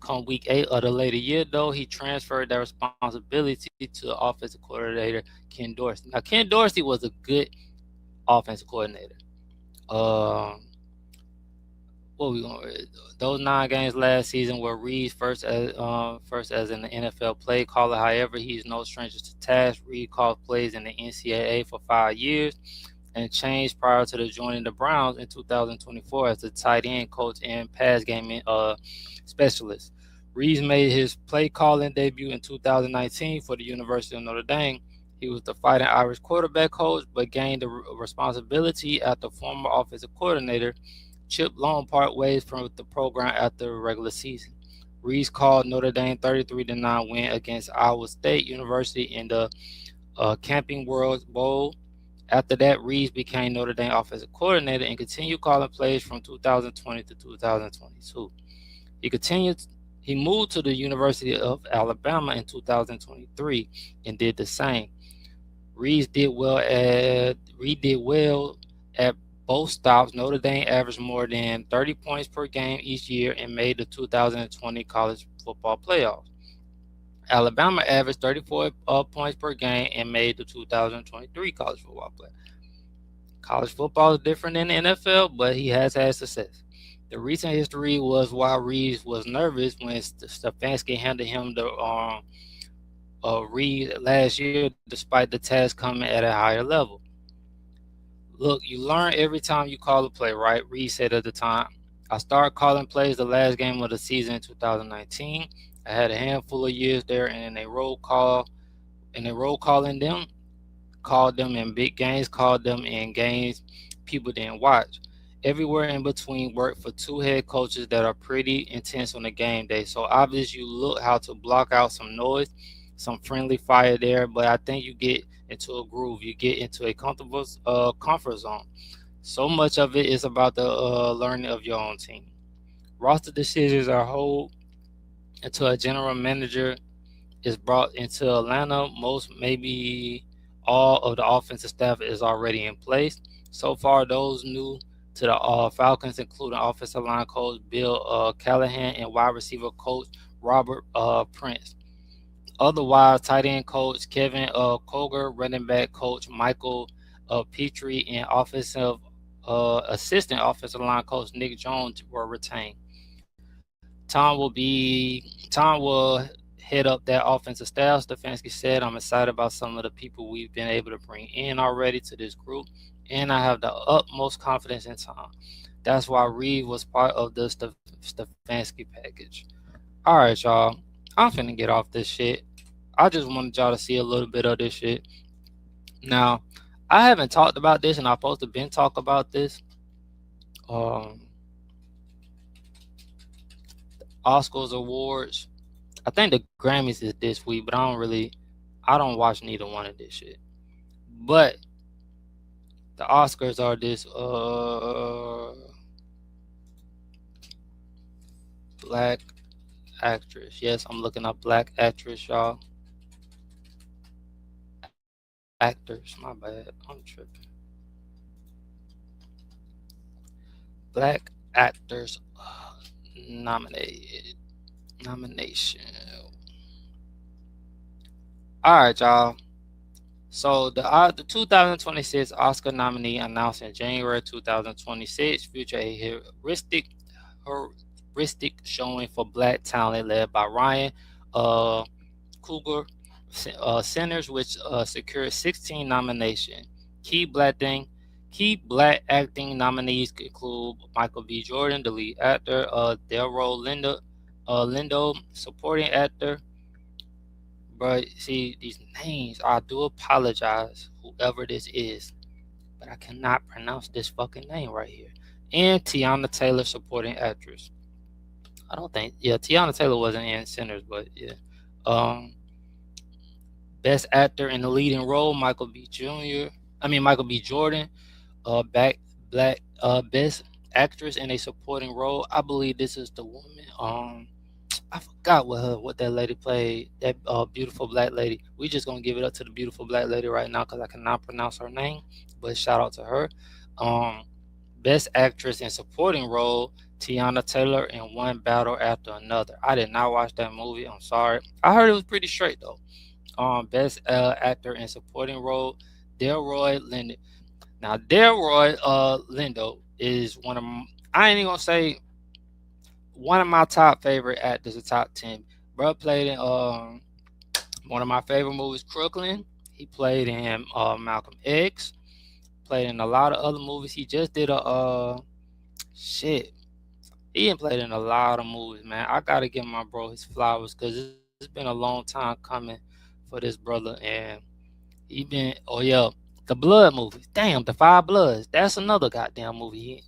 Come week 8 of the later year, though, he transferred that responsibility to offensive coordinator Ken Dorsey. Now, Ken Dorsey was a good offensive coordinator. Those 9 games last season were Reed's first as an NFL play caller. However, he's no stranger to task. Reed called plays in the NCAA for 5 years and changed prior to joining the Browns in 2024 as the tight end coach and pass game specialist. Reed made his play calling debut in 2019 for the University of Notre Dame. He was the Fighting Irish quarterback coach, but gained the responsibility after former offensive coordinator Chip Long part ways from the program after the regular season. Rees called Notre Dame 33-9 win against Iowa State University in the Camping World Bowl. After that, Rees became Notre Dame offensive coordinator and continued calling plays from 2020 to 2022. He moved to the University of Alabama in 2023 and did the same. Reed did well at both stops. Notre Dame averaged more than 30 points per game each year and made the 2020 college football playoffs. Alabama averaged 34 points per game and made the 2023 college football playoffs. College football is different than the NFL, but he has had success. The recent history was why Reed was nervous when Stefanski handed him the Reed last year, despite the task coming at a higher level. Look, you learn every time you call a play, right? Reed said at the time. I started calling plays the last game of the season in 2019. I had a handful of years there, and they roll calling them, called them in big games, called them in games people didn't watch. Everywhere in between, worked for two head coaches that are pretty intense on the game day. So obvious you look how to block out some noise, some friendly fire there, but I think you get into a groove. You get into a comfortable comfort zone. So much of it is about the learning of your own team. Roster decisions are whole until a general manager is brought into Atlanta. Most, maybe all of the offensive staff is already in place. So far, those new to the Falcons, including offensive line coach Bill Callahan and wide receiver coach Robert Prince. Otherwise, tight end coach Kevin Koger, running back coach Michael Petrie, and offensive assistant offensive line coach Nick Jones were retained. Tom will head up that offensive staff. Stefanski said, "I'm excited about some of the people we've been able to bring in already to this group, and I have the utmost confidence in Tom. That's why Reed was part of the Stefanski package." All right, y'all. I'm finna get off this shit. I just wanted y'all to see a little bit of this shit. Now, I haven't talked about this, and I'm supposed to been talk about this. Oscars awards. I think the Grammys is this week, but I don't watch neither one of this shit. But the Oscars are this black actress. Yes, I'm looking up black actress, y'all. Actors, my bad. I'm tripping. Black actors nomination. All right, y'all. So the 2026 Oscar nominee announced in January 2026 feature a heuristic showing for black talent led by Ryan Coogler Centers, which secured 16 nominations. Key black acting nominees include Michael B. Jordan, the lead actor, Delroy Lindo, supporting actor. But see, these names, I do apologize, whoever this is, but I cannot pronounce this fucking name right here. And Tiana Taylor, supporting actress. I don't think, Tiana Taylor wasn't in Sinners, but yeah. Best actor in the leading role, Michael B. Jordan. Best actress in a supporting role. I believe this is the woman. I forgot what that lady played. That beautiful black lady. We just gonna give it up to the beautiful black lady right now because I cannot pronounce her name. But shout out to her. Best actress in supporting role, Tiana Taylor, in One Battle After Another. I did not watch that movie. I'm sorry. I heard it was pretty straight though. Best actor in supporting role, Delroy Lindo. Now, Delroy Lindo is I ain't even gonna say one of my top favorite actors, the top 10. Bro played in one of my favorite movies, Crooklyn. He played in Malcolm X. Played in a lot of other movies. He just did He ain't played in a lot of movies, man. I gotta give my bro his flowers because it's been a long time coming for this brother, and the Blood movies. Damn, the Five Bloods. That's another goddamn movie.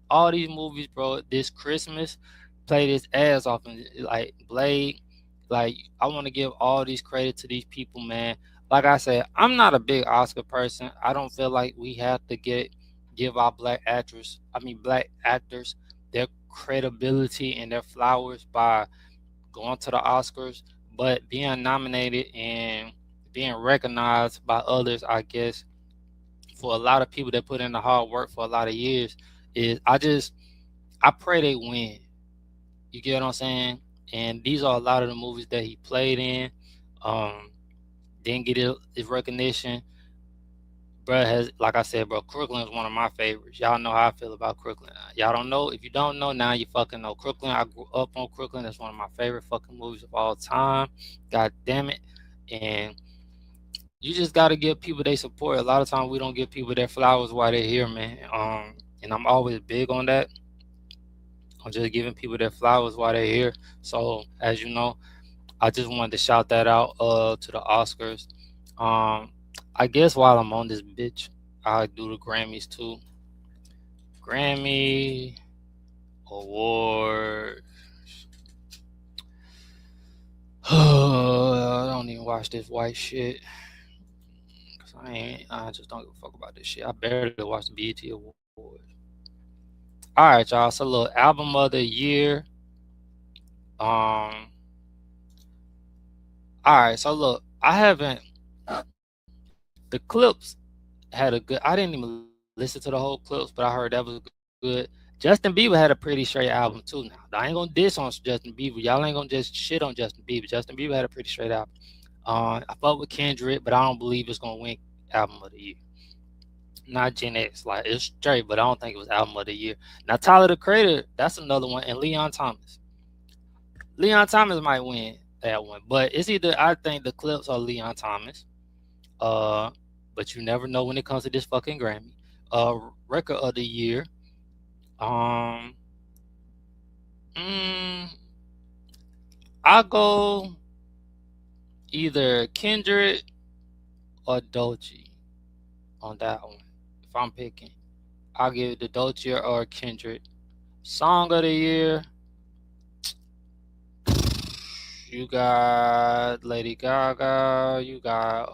All these movies, bro. This Christmas, played his ass off, and like Blade. Like, I want to give all these credit to these people, man. Like I said, I'm not a big Oscar person. I don't feel like we have to give our black actors their credibility and their flowers by going to the Oscars, but being nominated and being recognized by others, I guess, for a lot of people that put in the hard work for a lot of years, is I pray they win. You get what I'm saying? And these are a lot of the movies that he played in. Didn't get his recognition. Bro like I said, bro, Crooklyn is one of my favorites. Y'all know how I feel about Crooklyn. Y'all don't know. If you don't know, now you fucking know. Crooklyn, I grew up on Crooklyn. That's one of my favorite fucking movies of all time. God damn it. And you just got to give people their support. A lot of times we don't give people their flowers while they're here, man. And I'm always big on that. I'm just giving people their flowers while they're here. So as you know, I just wanted to shout that out to the Oscars. I guess while I'm on this bitch, I do the Grammys too. Grammy Award. I don't even watch this white shit. Cause I just don't give a fuck about this shit. I barely watch the BET Awards. Alright, y'all. So look, album of the year. Alright, so look, I haven't the clips had a good I didn't even listen to the whole clips, but I heard that was good. Justin Bieber had a pretty straight album too now. I ain't gonna diss on Justin Bieber. Y'all ain't gonna just shit on Justin Bieber. Justin Bieber had a pretty straight album. I fuck with Kendrick, but I don't believe it's gonna win album of the year. Not Gen X. Like it's straight, but I don't think it was album of the year. Now Tyler the Creator, that's another one, and Leon Thomas. Leon Thomas might win that one, but it's either I think the clips or Leon Thomas. But you never know when it comes to this fucking Grammy. Record of the year. I'll go either Kendrick or Doechii on that one. If I'm picking, I'll give it to Doechii or Kendrick. Song of the year. You got Lady Gaga, you got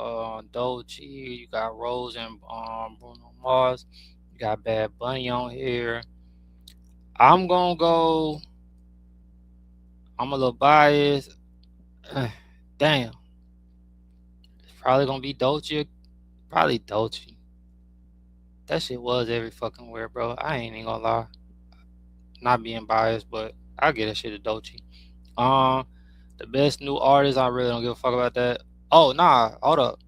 Doechii, you got Rose and Bruno Mars, you got Bad Bunny on here. I'm gonna go. I'm a little biased. Damn, it's probably gonna be Doechii. Probably Doechii. That shit was every fucking where, bro. I ain't even gonna lie. Not being biased, but I get that shit to Doechii. The best new artist, I really don't give a fuck about that. Oh, nah, hold up.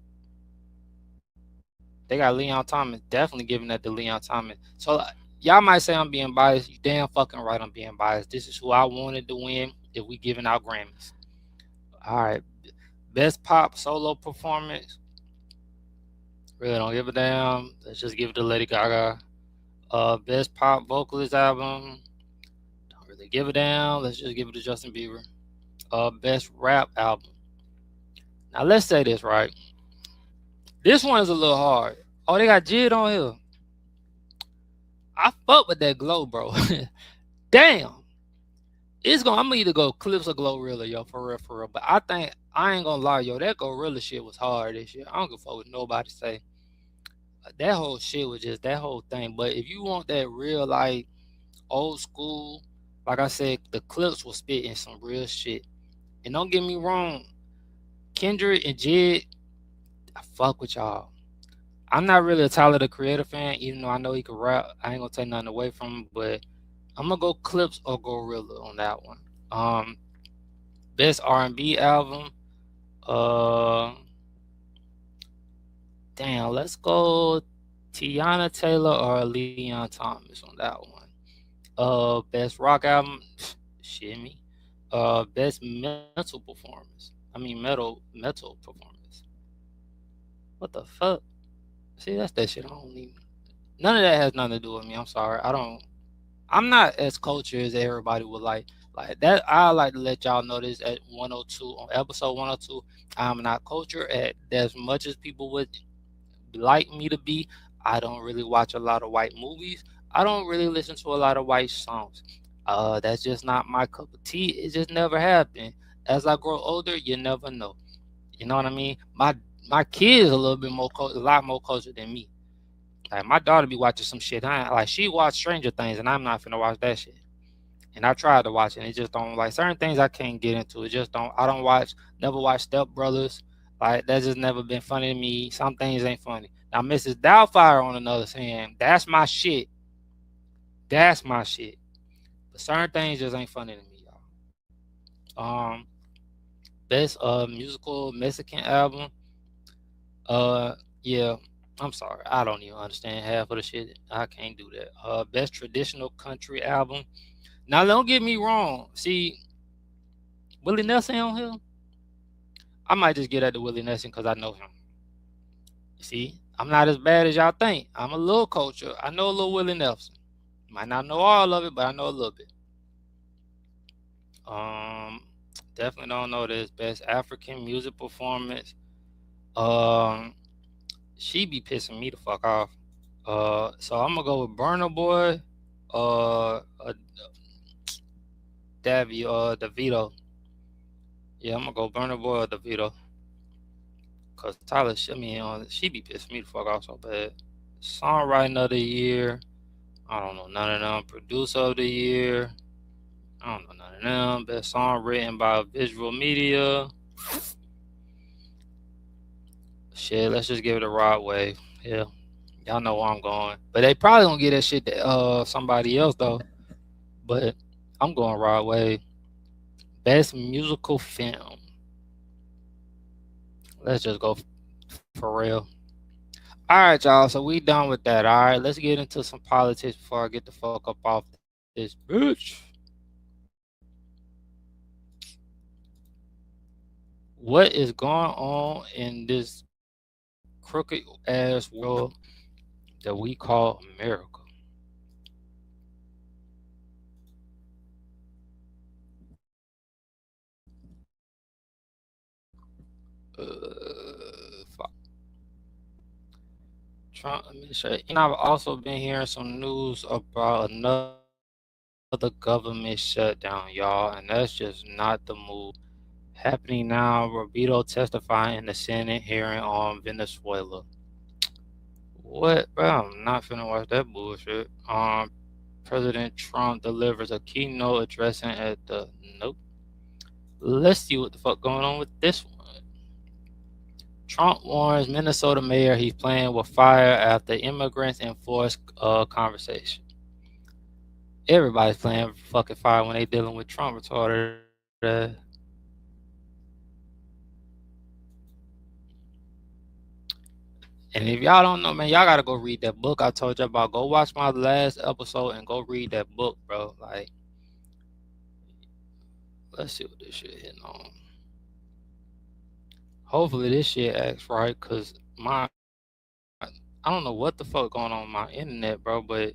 They got Leon Thomas. Definitely giving that to Leon Thomas. So, y'all might say I'm being biased. You damn fucking right I'm being biased. This is who I wanted to win if we giving out Grammys. All right. Best pop solo performance. Really don't give a damn. Let's just give it to Lady Gaga. Best pop vocalist album. Don't really give a damn. Let's just give it to Justin Bieber. Best rap album. Now let's say this right. This one is a little hard. Oh, they got Jid on here. I fuck with that Glow, bro. Damn. I'm gonna either go Clips or Glorilla, yo, for real. But I think I ain't gonna lie, yo, that Glorilla shit was hard this year. I don't give a fuck what nobody say. That whole shit was just that whole thing. But if you want that real like old school, like I said, the Clips will spit in some real shit. And don't get me wrong, Kendrick and Jid, I fuck with y'all. I'm not really a Tyler the Creator fan, even though I know he can rap. I ain't gonna take nothing away from him, but I'm gonna go Clips or Glorilla on that one. Best R&B album. Damn, let's go Tiana Taylor or Leon Thomas on that one. Best rock album, shit me. Best metal performance. Metal performance. What the fuck? See, that's that shit. I don't even. None of that has nothing to do with me. I'm sorry. I'm not as cultured as everybody would like. Like that, I like to let y'all know this at 102 on episode 102. I'm not cultured as much as people would like me to be. I don't really watch a lot of white movies. I don't really listen to a lot of white songs. That's just not my cup of tea. It just never happened. As I grow older, you never know. You know what I mean? My kids a lot more cultured than me. Like my daughter be watching some shit. She watched Stranger Things, and I'm not finna watch that shit. And I tried to watch it, and it just don't like certain things I can't get into. It just don't. I don't never watch Step Brothers. Like that's just never been funny to me. Some things ain't funny. Now Mrs. Doubtfire on another hand, that's my shit. That's my shit. But certain things just ain't funny to me, y'all. Best musical Mexican album. Yeah. I'm sorry. I don't even understand half of the shit. I can't do that. Best traditional country album. Now, don't get me wrong. See, Willie Nelson on here. I might just get at the Willie Nelson because I know him. See, I'm not as bad as y'all think. I'm a little cultured. I know a little Willie Nelson. Might not know all of it, but I know a little bit. Definitely don't know this. Best African music performance. Um, she be pissing me the fuck off. So I'm gonna go with Burna Boy. DeVito. Yeah, I'm gonna go Burna Boy or DeVito. Cause Tyler, she be pissing me the fuck off so bad. Songwriting of the year. I don't know none of them. Producer of the year. I don't know none of them. Best song written by visual media. Shit, let's just give it a Rod Wave. Yeah, y'all know where I'm going. But they probably gonna get that shit to somebody else though. But I'm going Rod Wave. Best musical film. Let's just go for real. All right, y'all. So we done with that. All right, let's get into some politics before I get the fuck up off this bitch. What is going on in this crooked ass world that we call America? Fuck. Trump administration. And I've also been hearing some news about another government shutdown, y'all, and that's just not the move. Happening now, Robito testifying in the Senate hearing on Venezuela. What, bro? I'm not finna watch that bullshit. President Trump delivers a keynote addressing at the nope. Let's see what the fuck going on with this one. Trump warns Minnesota mayor he's playing with fire after immigrants enforce conversation. Everybody's playing fucking fire when they dealing with Trump retarded. And if y'all don't know, man, y'all gotta go read that book I told you about. Go watch my last episode and go read that book, bro. Like, let's see what this shit hitting on. Hopefully this shit acts right, cause I don't know what the fuck going on with my internet, bro, but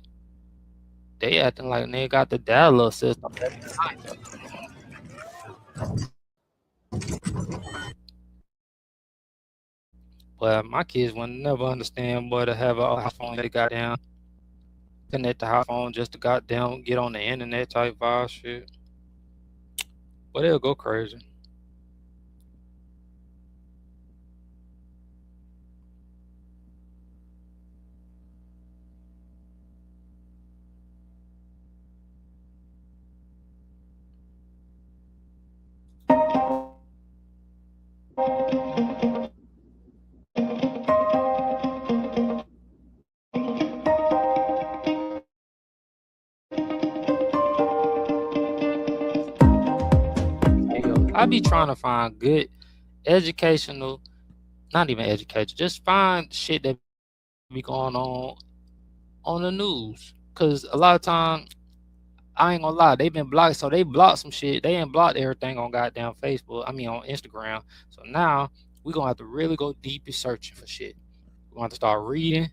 they acting like they got the dial-up system. But my kids will never understand, boy, to have a iPhone they got down, connect the iPhone just to goddamn get on the internet type vibe shit. But they'll go crazy. I be trying to find good educational, not even education, just find shit that be going on the news. Cause a lot of time, I ain't gonna lie, they been blocked, so they blocked some shit. They ain't blocked everything on goddamn Facebook. I mean on Instagram. So now we gonna have to really go deep in searching for shit. We gonna have to start reading.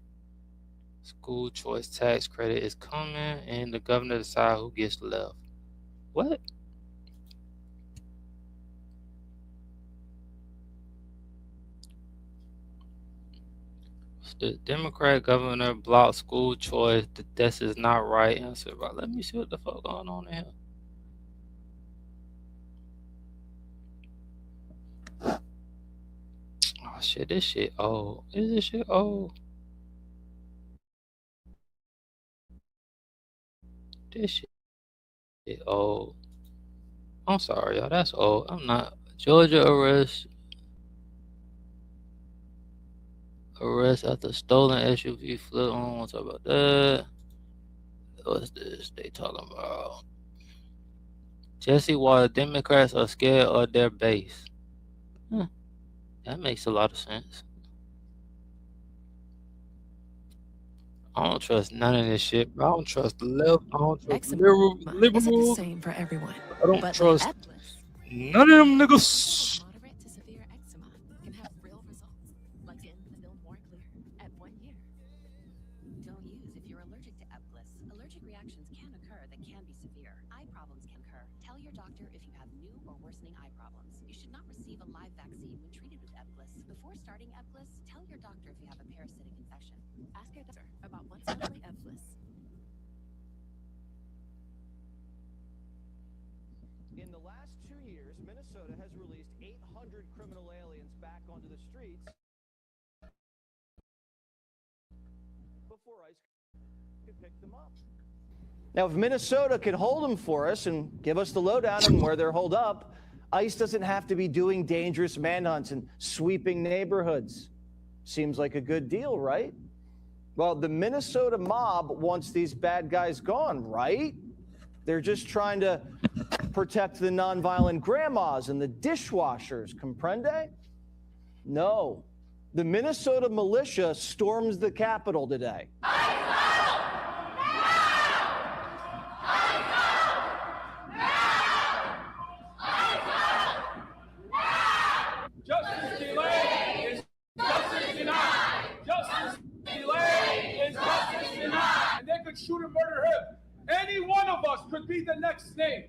School choice tax credit is coming, and the governor decide who gets left. What? The Democrat governor blocked school choice. This is not right. Answer. Right. Let me see what the fuck going on in here. Oh shit, this shit old. Is this shit old? This shit old. I'm sorry, y'all. That's old. I'm not. Georgia arrest after stolen SUV flip. I don't want to talk about that. What's this they talking about? Jesse Water. Democrats are scared of their base. That makes a lot of sense. I don't trust none of this shit, bro. I don't trust the left. I don't trust liberal. Isn't the same for everyone. I don't trust none of them niggas. Moderate to severe eczema can have real results, like skin feel more clear at 1 year. Don't use if you're allergic to Ebglyss. Allergic reactions can occur that can be severe. Eye problems can occur. Tell your your doctor if you have new or worsening eye problems. You should not receive a live vaccine when treated with Ebglyss. Before starting Ebglyss, tell your doctor if you have a parasitic infection. Ask your doctor about once monthly Ebglyss. In the last 2 years, Minnesota has released 800 criminal aliens back onto the streets before ICE could pick them up. Now, if Minnesota can hold them for us and give us the lowdown on where they're holed up, ICE doesn't have to be doing dangerous manhunts and sweeping neighborhoods. Seems like a good deal, right? Well, the Minnesota mob wants these bad guys gone, right? They're just trying to protect the nonviolent grandmas and the dishwashers, comprende? No. The Minnesota militia storms the Capitol today. Justice delayed is justice denied. Justice delayed is justice denied. And they could shoot and murder him. Any one of us could be the next name.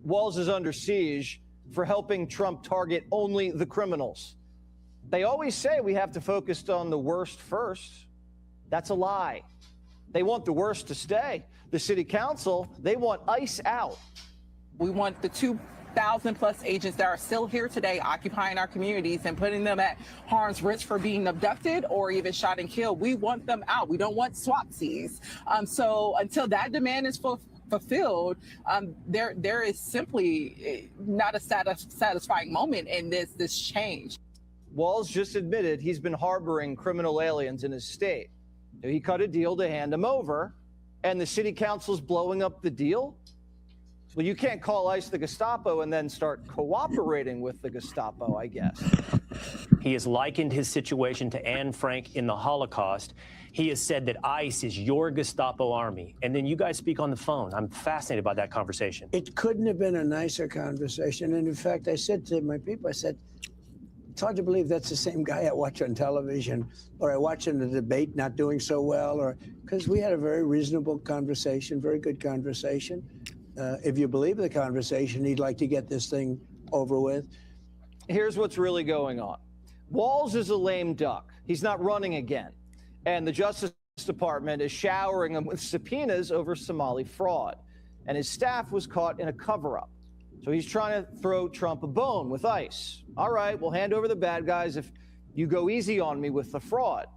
Walls is under siege for helping Trump target only the criminals. They always say we have to focus on the worst first. That's a lie. They want the worst to stay. The city council, they want ICE out. We want the 2,000 plus agents that are still here today occupying our communities and putting them at harm's risk for being abducted or even shot and killed. We want them out. We don't want swapsies. So until that demand is fulfilled, there is simply not a satisfying moment in this change. Walls just admitted he's been harboring criminal aliens in his state. He cut a deal to hand them over, and the city council's blowing up the deal? Well, you can't call ICE the Gestapo and then start cooperating with the Gestapo, I guess. He has likened his situation to Anne Frank in the Holocaust. He has said that ICE is your Gestapo army. And then you guys speak on the phone. I'm fascinated by that conversation. It couldn't have been a nicer conversation. And in fact, I said to my people, I said, it's hard to believe that's the same guy I watch on television or I watch in the debate not doing so well, or because we had a very reasonable conversation, very good conversation. If you believe the conversation, he'd like to get this thing over with. Here's what's really going on. Walls is a lame duck. He's not running again. And the Justice Department is showering him with subpoenas over Somali fraud. And his staff was caught in a cover-up. So he's trying to throw Trump a bone with ICE. All right, we'll hand over the bad guys if you go easy on me with the fraud.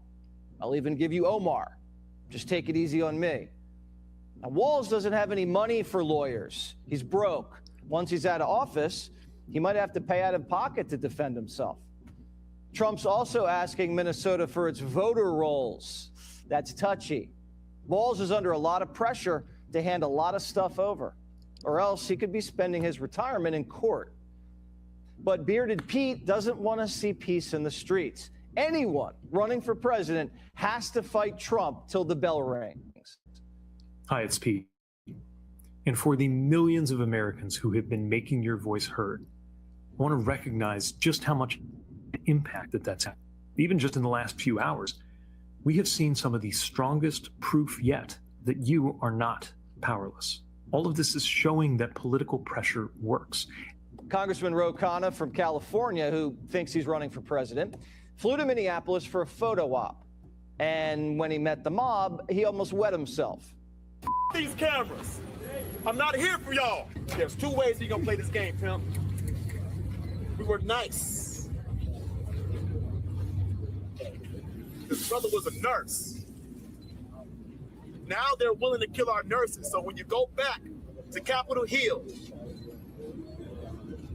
I'll even give you Omar. Just take it easy on me. Now, Walls doesn't have any money for lawyers. He's broke. Once he's out of office, he might have to pay out of pocket to defend himself. Trump's also asking Minnesota for its voter rolls. That's touchy. Walls is under a lot of pressure to hand a lot of stuff over, or else he could be spending his retirement in court. But Bearded Pete doesn't want to see peace in the streets. Anyone running for president has to fight Trump till the bell rings. Hi, it's Pete. And for the millions of Americans who have been making your voice heard, I want to recognize just how much impact that's had. Even just in the last few hours, we have seen some of the strongest proof yet that you are not powerless. All of this is showing that political pressure works. Congressman Ro Khanna from California, who thinks he's running for president, flew to Minneapolis for a photo op. And when he met the mob, he almost wet himself. These cameras. I'm not here for y'all. There's two ways you're gonna play this game, pimp. We were nice. His brother was a nurse. Now they're willing to kill our nurses. So when you go back to Capitol Hill,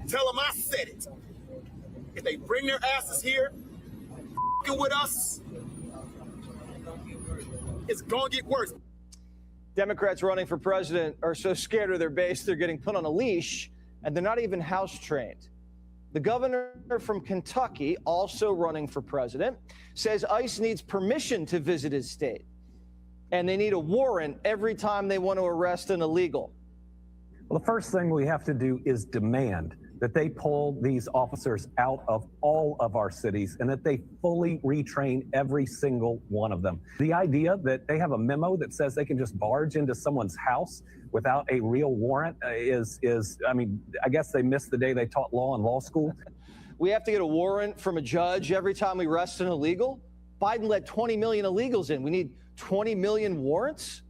tell them I said it. If they bring their asses here, with us, it's gonna get worse. Democrats running for president are so scared of their base, they're getting put on a leash, and they're not even house trained. The governor from Kentucky, also running for president, says ICE needs permission to visit his state. And they need a warrant every time they want to arrest an illegal. Well, the first thing we have to do is demand that they pull these officers out of all of our cities and that they fully retrain every single one of them. The idea that they have a memo that says they can just barge into someone's house without a real warrant is I mean, I guess they missed the day they taught law in law school. We have to get a warrant from a judge every time we arrest an illegal? Biden let 20 million illegals in. We need 20 million warrants?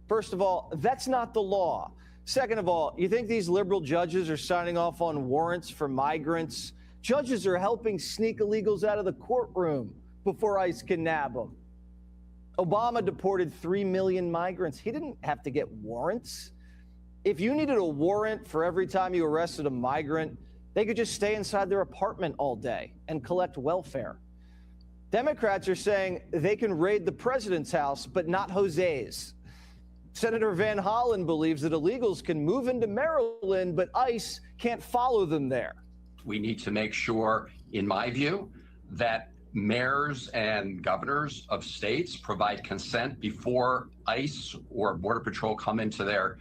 First of all, that's not the law. Second of all, you think these liberal judges are signing off on warrants for migrants? Judges are helping sneak illegals out of the courtroom before ICE can nab them. Obama deported 3 million migrants. He didn't have to get warrants. If you needed a warrant for every time you arrested a migrant, they could just stay inside their apartment all day and collect welfare. Democrats are saying they can raid the president's house, but not Jose's. Senator Van Hollen believes that illegals can move into Maryland, but ICE can't follow them there. We need to make sure, in my view, that mayors and governors of states provide consent before ICE or Border Patrol come into their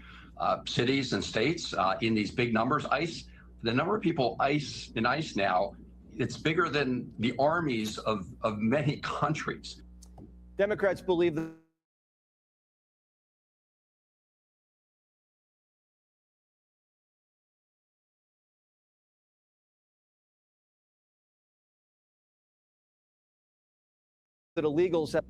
cities and states in these big numbers. ICE, the number of people in ICE now, it's bigger than the armies of many countries. Democrats believe that illegals have.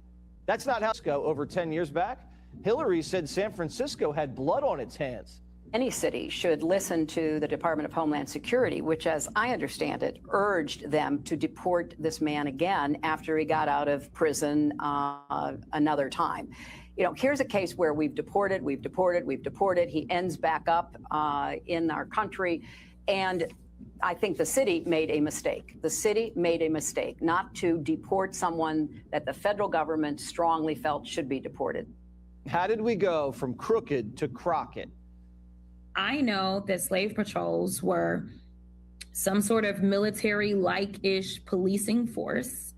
That's not how over 10 years back. Hillary said San Francisco had blood on its hands. Any city should listen to the Department of Homeland Security, which, as I understand it, urged them to deport this man again after he got out of prison another time. You know, here's a case where we've deported. He ends back up in our country. And I think the city made a mistake. The city made a mistake not to deport someone that the federal government strongly felt should be deported. How did we go from crooked to Crockett? I know that slave patrols were some sort of military-like-ish policing force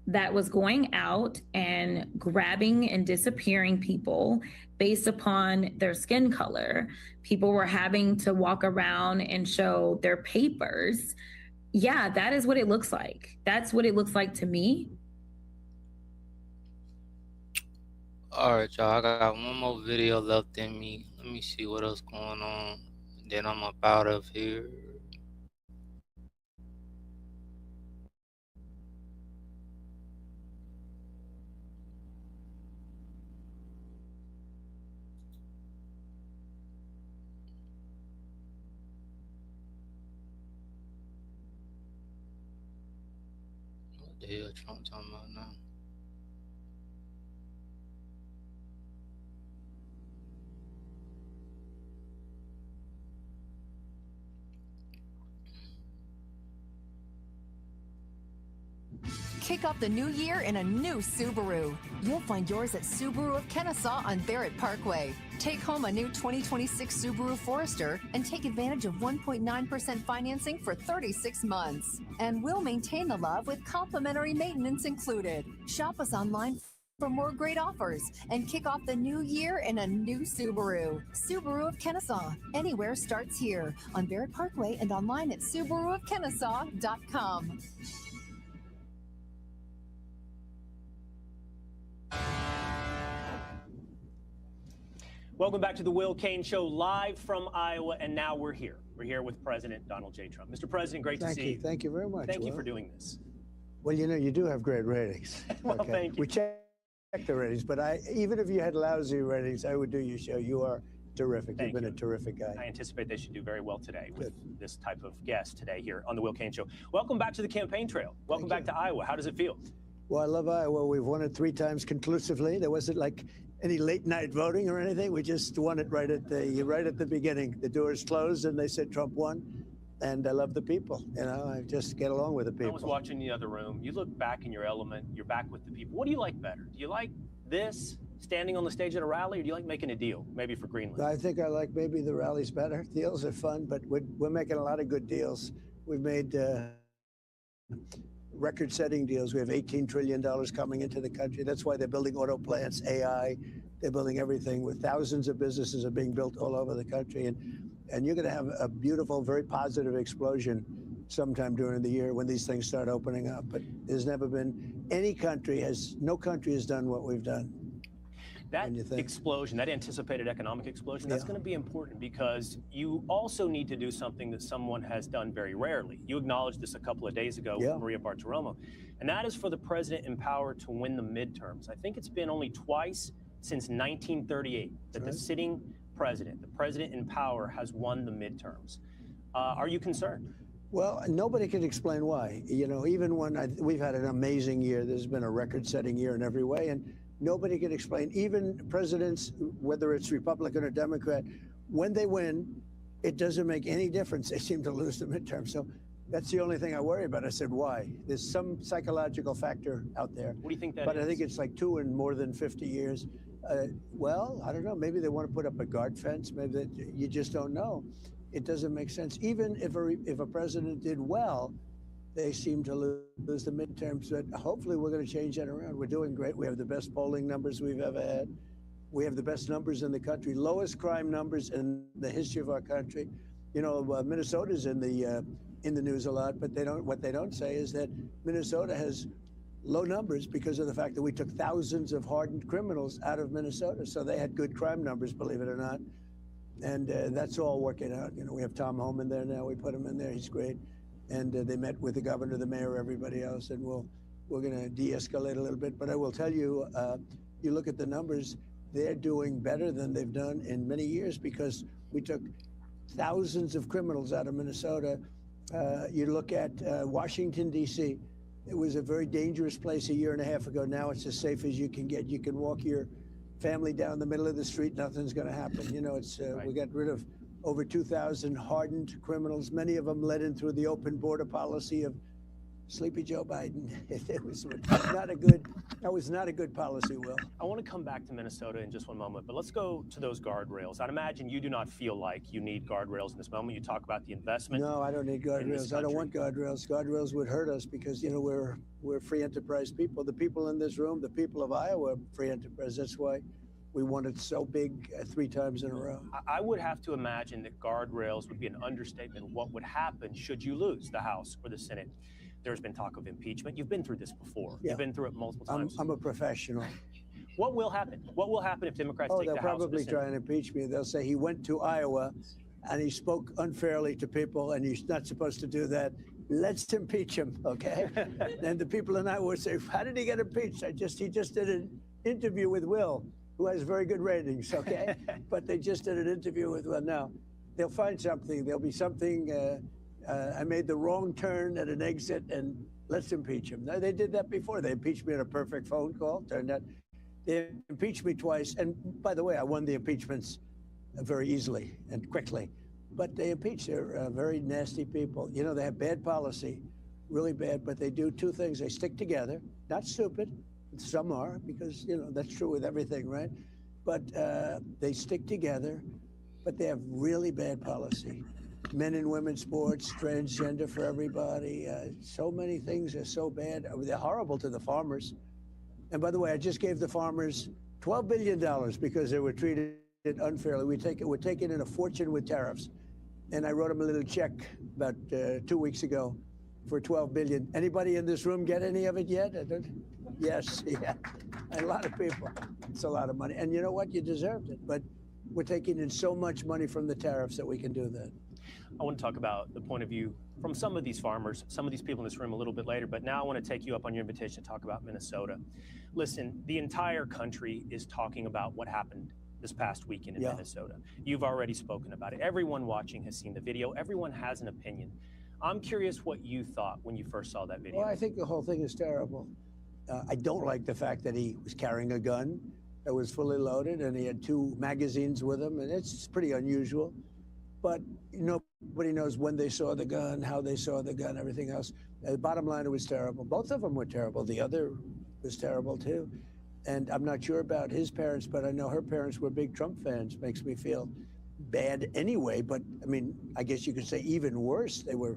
that was going out and grabbing and disappearing people based upon their skin color. People were having to walk around and show their papers. Yeah, that is what it looks like. That's what it looks like to me. All right, y'all. I got one more video left in me. Let me see what else going on. Then I'm up out of here. What the hell Trump talking about now? Kick off the new year in a new Subaru. You'll find yours at Subaru of Kennesaw on Barrett Parkway. Take home a new 2026 Subaru Forester and take advantage of 1.9% financing for 36 months. And we'll maintain the love with complimentary maintenance included. Shop us online for more great offers and kick off the new year in a new Subaru. Subaru of Kennesaw. Anywhere starts here on Barrett Parkway and online at SubaruofKennesaw.com. Welcome back to the Will Cain Show, live from Iowa, and now we're here. We're here with President Donald J. Trump. Mr. President, great to see you. Thank you very much. Thank you for doing this. Well, you know, you do have great ratings. Well, thank you. We check the ratings, but even if you had lousy ratings, I would do your show. You are terrific. You've been a terrific guy. I anticipate they should do very well today with this type of guest today here on the Will Cain Show. Welcome back to the campaign trail. Welcome back to Iowa. How does it feel? Well, I love Iowa. We've won it 3 times conclusively. There wasn't like any late night voting or anything. We just won it right at the beginning. The doors closed and they said Trump won. And I love the people. You know, I just get along with the people. I was watching the other room. You look back in your element. You're back with the people. What do you like better? Do you like this, standing on the stage at a rally, or do you like making a deal, maybe for Greenland? I think I like maybe the rallies better. Deals are fun, but we're making a lot of good deals. We've made record-setting deals. We have $18 trillion coming into the country. That's why they're building auto plants, AI. They're building everything. With thousands of businesses are being built all over the country. And And you're going to have a beautiful, very positive explosion sometime during the year when these things start opening up. But there's never been no country has done what we've done. That explosion, that anticipated economic explosion, that's going to be important because you also need to do something that someone has done very rarely. You acknowledged this a couple of days ago with Maria Bartiromo, and that is for the president in power to win the midterms. I think it's been only twice since 1938 that the sitting president, the president in power, has won the midterms. Are you concerned? Well, nobody can explain why. You know, even when we've had an amazing year, there's been a record-setting year in every way, and nobody can explain. Even presidents, whether it's Republican or Democrat, when they win, it doesn't make any difference. They seem to lose the midterm. So that's the only thing I worry about. I said, why? There's some psychological factor out there. What do you think that but is? I think it's like 2 in more than 50 years. Well, I don't know. Maybe they want to put up a guard fence. Maybe you just don't know. It doesn't make sense. Even if a president did well, they seem to lose the midterms. But hopefully we're going to change that around. We're doing great. We have the best polling numbers we've ever had. We have the best numbers in the country, lowest crime numbers in the history of our country. You know, Minnesota's in the news a lot, but what they don't say is that Minnesota has low numbers because of the fact that we took thousands of hardened criminals out of Minnesota. So they had good crime numbers, believe it or not. And that's all working out. You know, we have Tom Homan there now. We put him in there. He's great. And they met with the governor, the mayor, everybody else, and we're going to de-escalate a little bit. But I will tell you, you look at the numbers, they're doing better than they've done in many years because we took thousands of criminals out of Minnesota. You look at Washington, D.C., it was a very dangerous place a year and a half ago. Now it's as safe as you can get. You can walk your family down the middle of the street, nothing's going to happen. You know, it's we got rid of over 2,000 hardened criminals, many of them led in through the open border policy of Sleepy Joe Biden. That was not a good policy, Will. I want to come back to Minnesota in just one moment, but let's go to those guardrails. I'd imagine you do not feel like you need guardrails in this moment. You talk about the investment. No, I don't need guardrails. I don't want guardrails. Guardrails would hurt us because, you know, we're free enterprise people. The people in this room, the people of Iowa, are free enterprise. That's why we won it so big 3 times in a row. I would have to imagine that guardrails would be an understatement of what would happen should you lose the House or the Senate. There's been talk of impeachment. You've been through this before. Yeah. You've been through it multiple times. I'm a professional. What will happen? What will happen if Democrats take the House? They'll probably try and impeach me. They'll say he went to Iowa and he spoke unfairly to people and he's not supposed to do that. Let's impeach him, okay? And the people in Iowa say, how did he get impeached? He just did an interview with Will, who has very good ratings, okay? But they just did an interview with Will. Now, they'll find something. There'll be something. I made the wrong turn at an exit, and let's impeach him. Now, they did that before. They impeached me on a perfect phone call. Turned out they impeached me twice. And by the way, I won the impeachments very easily and quickly. But they impeach. They're very nasty people. You know, they have bad policy, really bad, but they do 2 things. They stick together, not stupid. Some are, because, you know, that's true with everything, right? But they stick together, but they have really bad policy. Men and women's sports, transgender for everybody. So many things are so bad. They're horrible to the farmers. And by the way, I just gave the farmers $12 billion because they were treated unfairly. We're taking in a fortune with tariffs. And I wrote them a little check about 2 weeks ago for $12 billion. Anybody in this room get any of it yet? Yes, yeah, a lot of people. It's a lot of money. And you know what? You deserved it. But we're taking in so much money from the tariffs that we can do that. I want to talk about the point of view from some of these farmers, some of these people in this room a little bit later, but now I want to take you up on your invitation to talk about Minnesota. Listen, the entire country is talking about what happened this past weekend in Minnesota. You've already spoken about it. Everyone watching has seen the video. Everyone has an opinion. I'm curious what you thought when you first saw that video. Well, I think the whole thing is terrible. I don't like the fact that he was carrying a gun that was fully loaded and he had 2 magazines with him, and it's pretty unusual. But nobody knows when they saw the gun, how they saw the gun, everything else. The bottom line, it was terrible. Both of them were terrible. The other was terrible, too. And I'm not sure about his parents, but I know her parents were big Trump fans. Makes me feel bad anyway. But, I mean, I guess you could say even worse. They were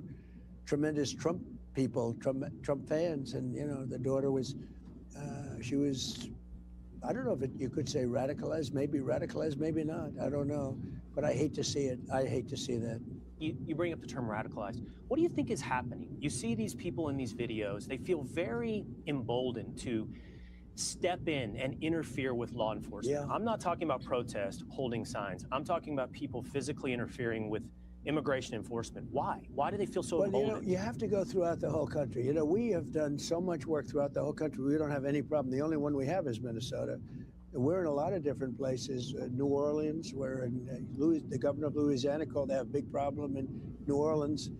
tremendous Trump people, Trump fans. And, you know, the daughter was, she was I don't know if you could say radicalized, maybe not. I don't know. But I hate to see it. I hate to see that. You bring up the term radicalized. What do you think is happening? You see these people in these videos, they feel very emboldened to step in and interfere with law enforcement. Yeah. I'm not talking about protest, holding signs. I'm talking about people physically interfering with immigration enforcement. Why? Why do they feel so emboldened? You have to go throughout the whole country. We have done so much work throughout the whole country. We don't have any problem. The only one we have is Minnesota. We're in a lot of different places. New Orleans, we're in the governor of Louisiana called to have a big problem in New Orleans.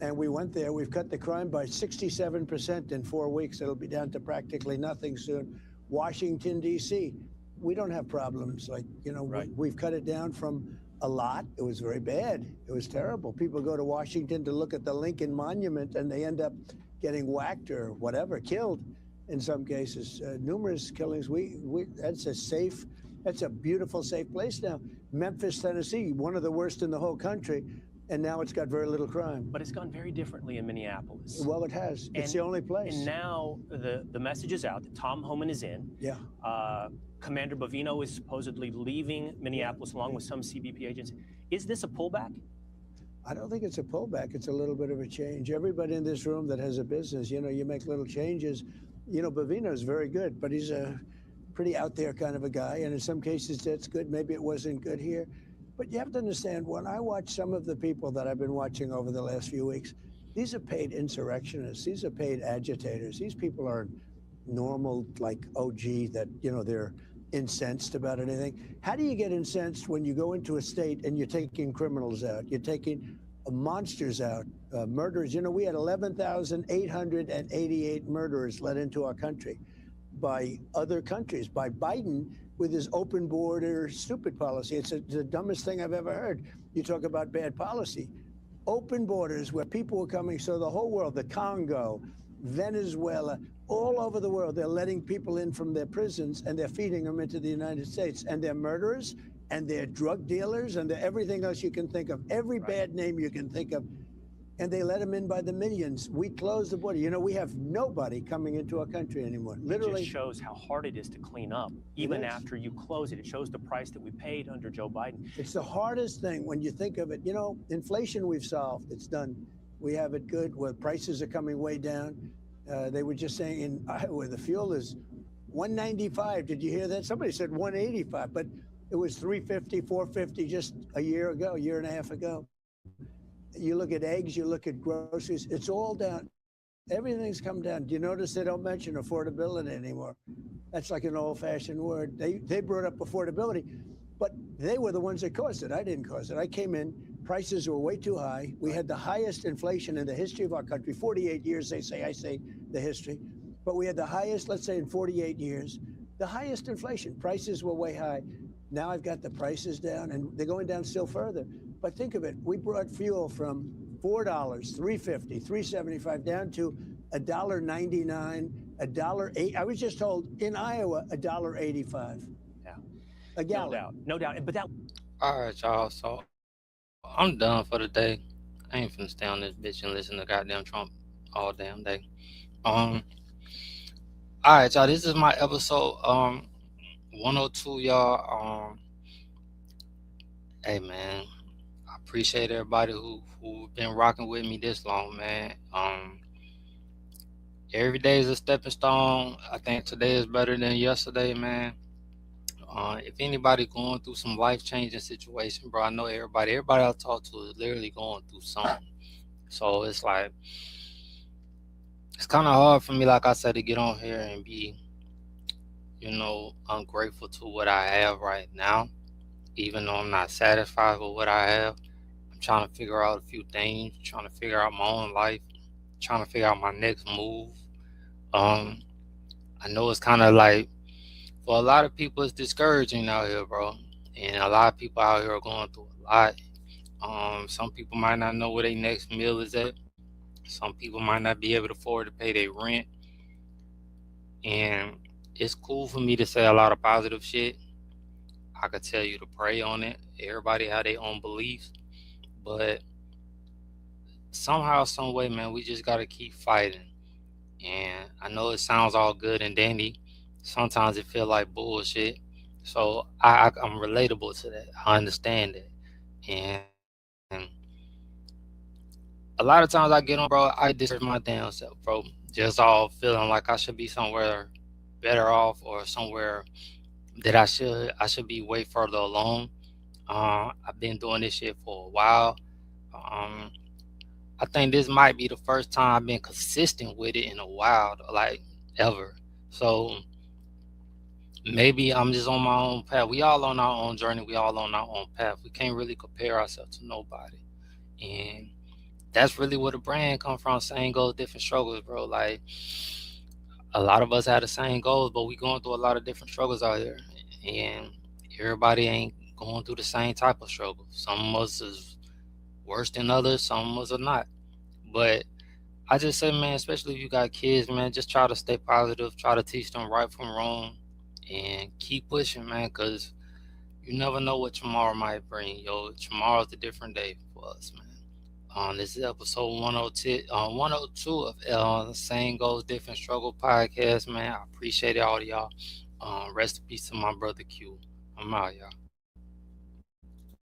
And we went there. We've cut the crime by 67% in 4 weeks. It'll be down to practically nothing soon. Washington, D.C., we don't have problems. We've cut it down from a lot. It was very bad. It was terrible. People go to Washington to look at the Lincoln Monument, and they end up getting whacked or whatever, killed in some cases. Numerous killings. That's a beautiful, safe place now. Memphis, Tennessee, one of the worst in the whole country. And now it's got very little crime. But it's gone very differently in Minneapolis. Well, it has. It's the only place. And now the message is out that Tom Homan is in. Yeah. Commander Bovino is supposedly leaving Minneapolis along with some CBP agents. Is this a pullback? I don't think it's a pullback. It's a little bit of a change. Everybody in this room that has a business, you make little changes. Bovino is very good, but he's a pretty out there kind of a guy. And in some cases, that's good. Maybe it wasn't good here. But you have to understand, when I watch some of the people that I've been watching over the last few weeks, these are paid insurrectionists. These are paid agitators. These people aren't normal, like OG, that, they're incensed about anything. How do you get incensed when you go into a state and you're taking criminals out? You're taking monsters out, murderers. We had 11,888 murderers let into our country by other countries, by Biden, with his open border stupid policy. It's the dumbest thing I've ever heard. You talk about bad policy. Open borders where people were coming, so the whole world, the Congo, Venezuela, all over the world, they're letting people in from their prisons and they're feeding them into the United States. And they're murderers and they're drug dealers and they're everything else you can think of, every bad name you can think of. And they let them in by the millions. We closed the border. We have nobody coming into our country anymore. Literally. It just shows how hard it is to clean up, even after you close it. It shows the price that we paid under Joe Biden. It's the hardest thing when you think of it. Inflation we've solved. It's done. We have it good. Where prices are coming way down. They were just saying in Iowa, the fuel is $1.95. Did you hear that? Somebody said $1.85, but it was $3.50, $4.50 just a year and a half ago. You look at eggs, you look at groceries, it's all down. Everything's come down. Do you notice they don't mention affordability anymore? That's like an old-fashioned word. They brought up affordability, but they were the ones that caused it. I didn't cause it. I came in, prices were way too high. We had the highest inflation in the history of our country. 48 years, they say. I say the history. But we had the highest, let's say in 48 years, the highest inflation. Prices were way high. Now I've got the prices down, and they're going down still further. But think of it. We brought fuel from $4, $3.50, $3.75 down to $1.99, $1.08. I was just told in Iowa, $1.85. Yeah. A gallon. No doubt. But that. All right, y'all. So I'm done for the day. I ain't finna stay on this bitch and listen to goddamn Trump all damn day. All right, y'all. This is my episode 102, y'all. Hey, man. Appreciate everybody who've been rocking with me this long, man. Every day is a stepping stone. I think today is better than yesterday, man. If anybody going through some life-changing situation, bro, I know everybody I talk to is literally going through something. So it's like, it's kind of hard for me, like I said, to get on here and be, ungrateful to what I have right now, even though I'm not satisfied with what I have. Trying to figure out a few things, trying to figure out my own life, trying to figure out my next move. I know it's kind of like, for a lot of people, it's discouraging out here, bro. And a lot of people out here are going through a lot. Some people might not know where their next meal is at. Some people might not be able to afford to pay their rent. And it's cool for me to say a lot of positive shit. I could tell you to pray on it. Everybody have their own beliefs. But somehow, some way, man, we just got to keep fighting. And I know it sounds all good and dandy sometimes it feel like bullshit. So I'm relatable to that. I understand it. And a lot of times I get on, bro, I discourage my damn self, bro. Just all feeling like I should be somewhere better off or somewhere that I should be way further along. I've been doing this shit for a while. I think this might be the first time I've been consistent with it in a while, like ever. So maybe I'm just on my own path. We all on our own journey. We all on our own path. We can't really compare ourselves to nobody. And that's really where the brand come from. Same goals, different struggles, bro. Like a lot of us had the same goals, but we going through a lot of different struggles out here. And everybody ain't going through the same type of struggle. Some of us is worse than others, some of us are not. But I just say, man, especially if you got kids, man, just try to stay positive, try to teach them right from wrong, and keep pushing, man, because you never know what tomorrow might bring. Yo, tomorrow's a different day for us, man. This is episode 102 of Same Goes Different Struggle podcast, man. I appreciate it, all of y'all. Rest in peace to my brother Q. I'm out, y'all.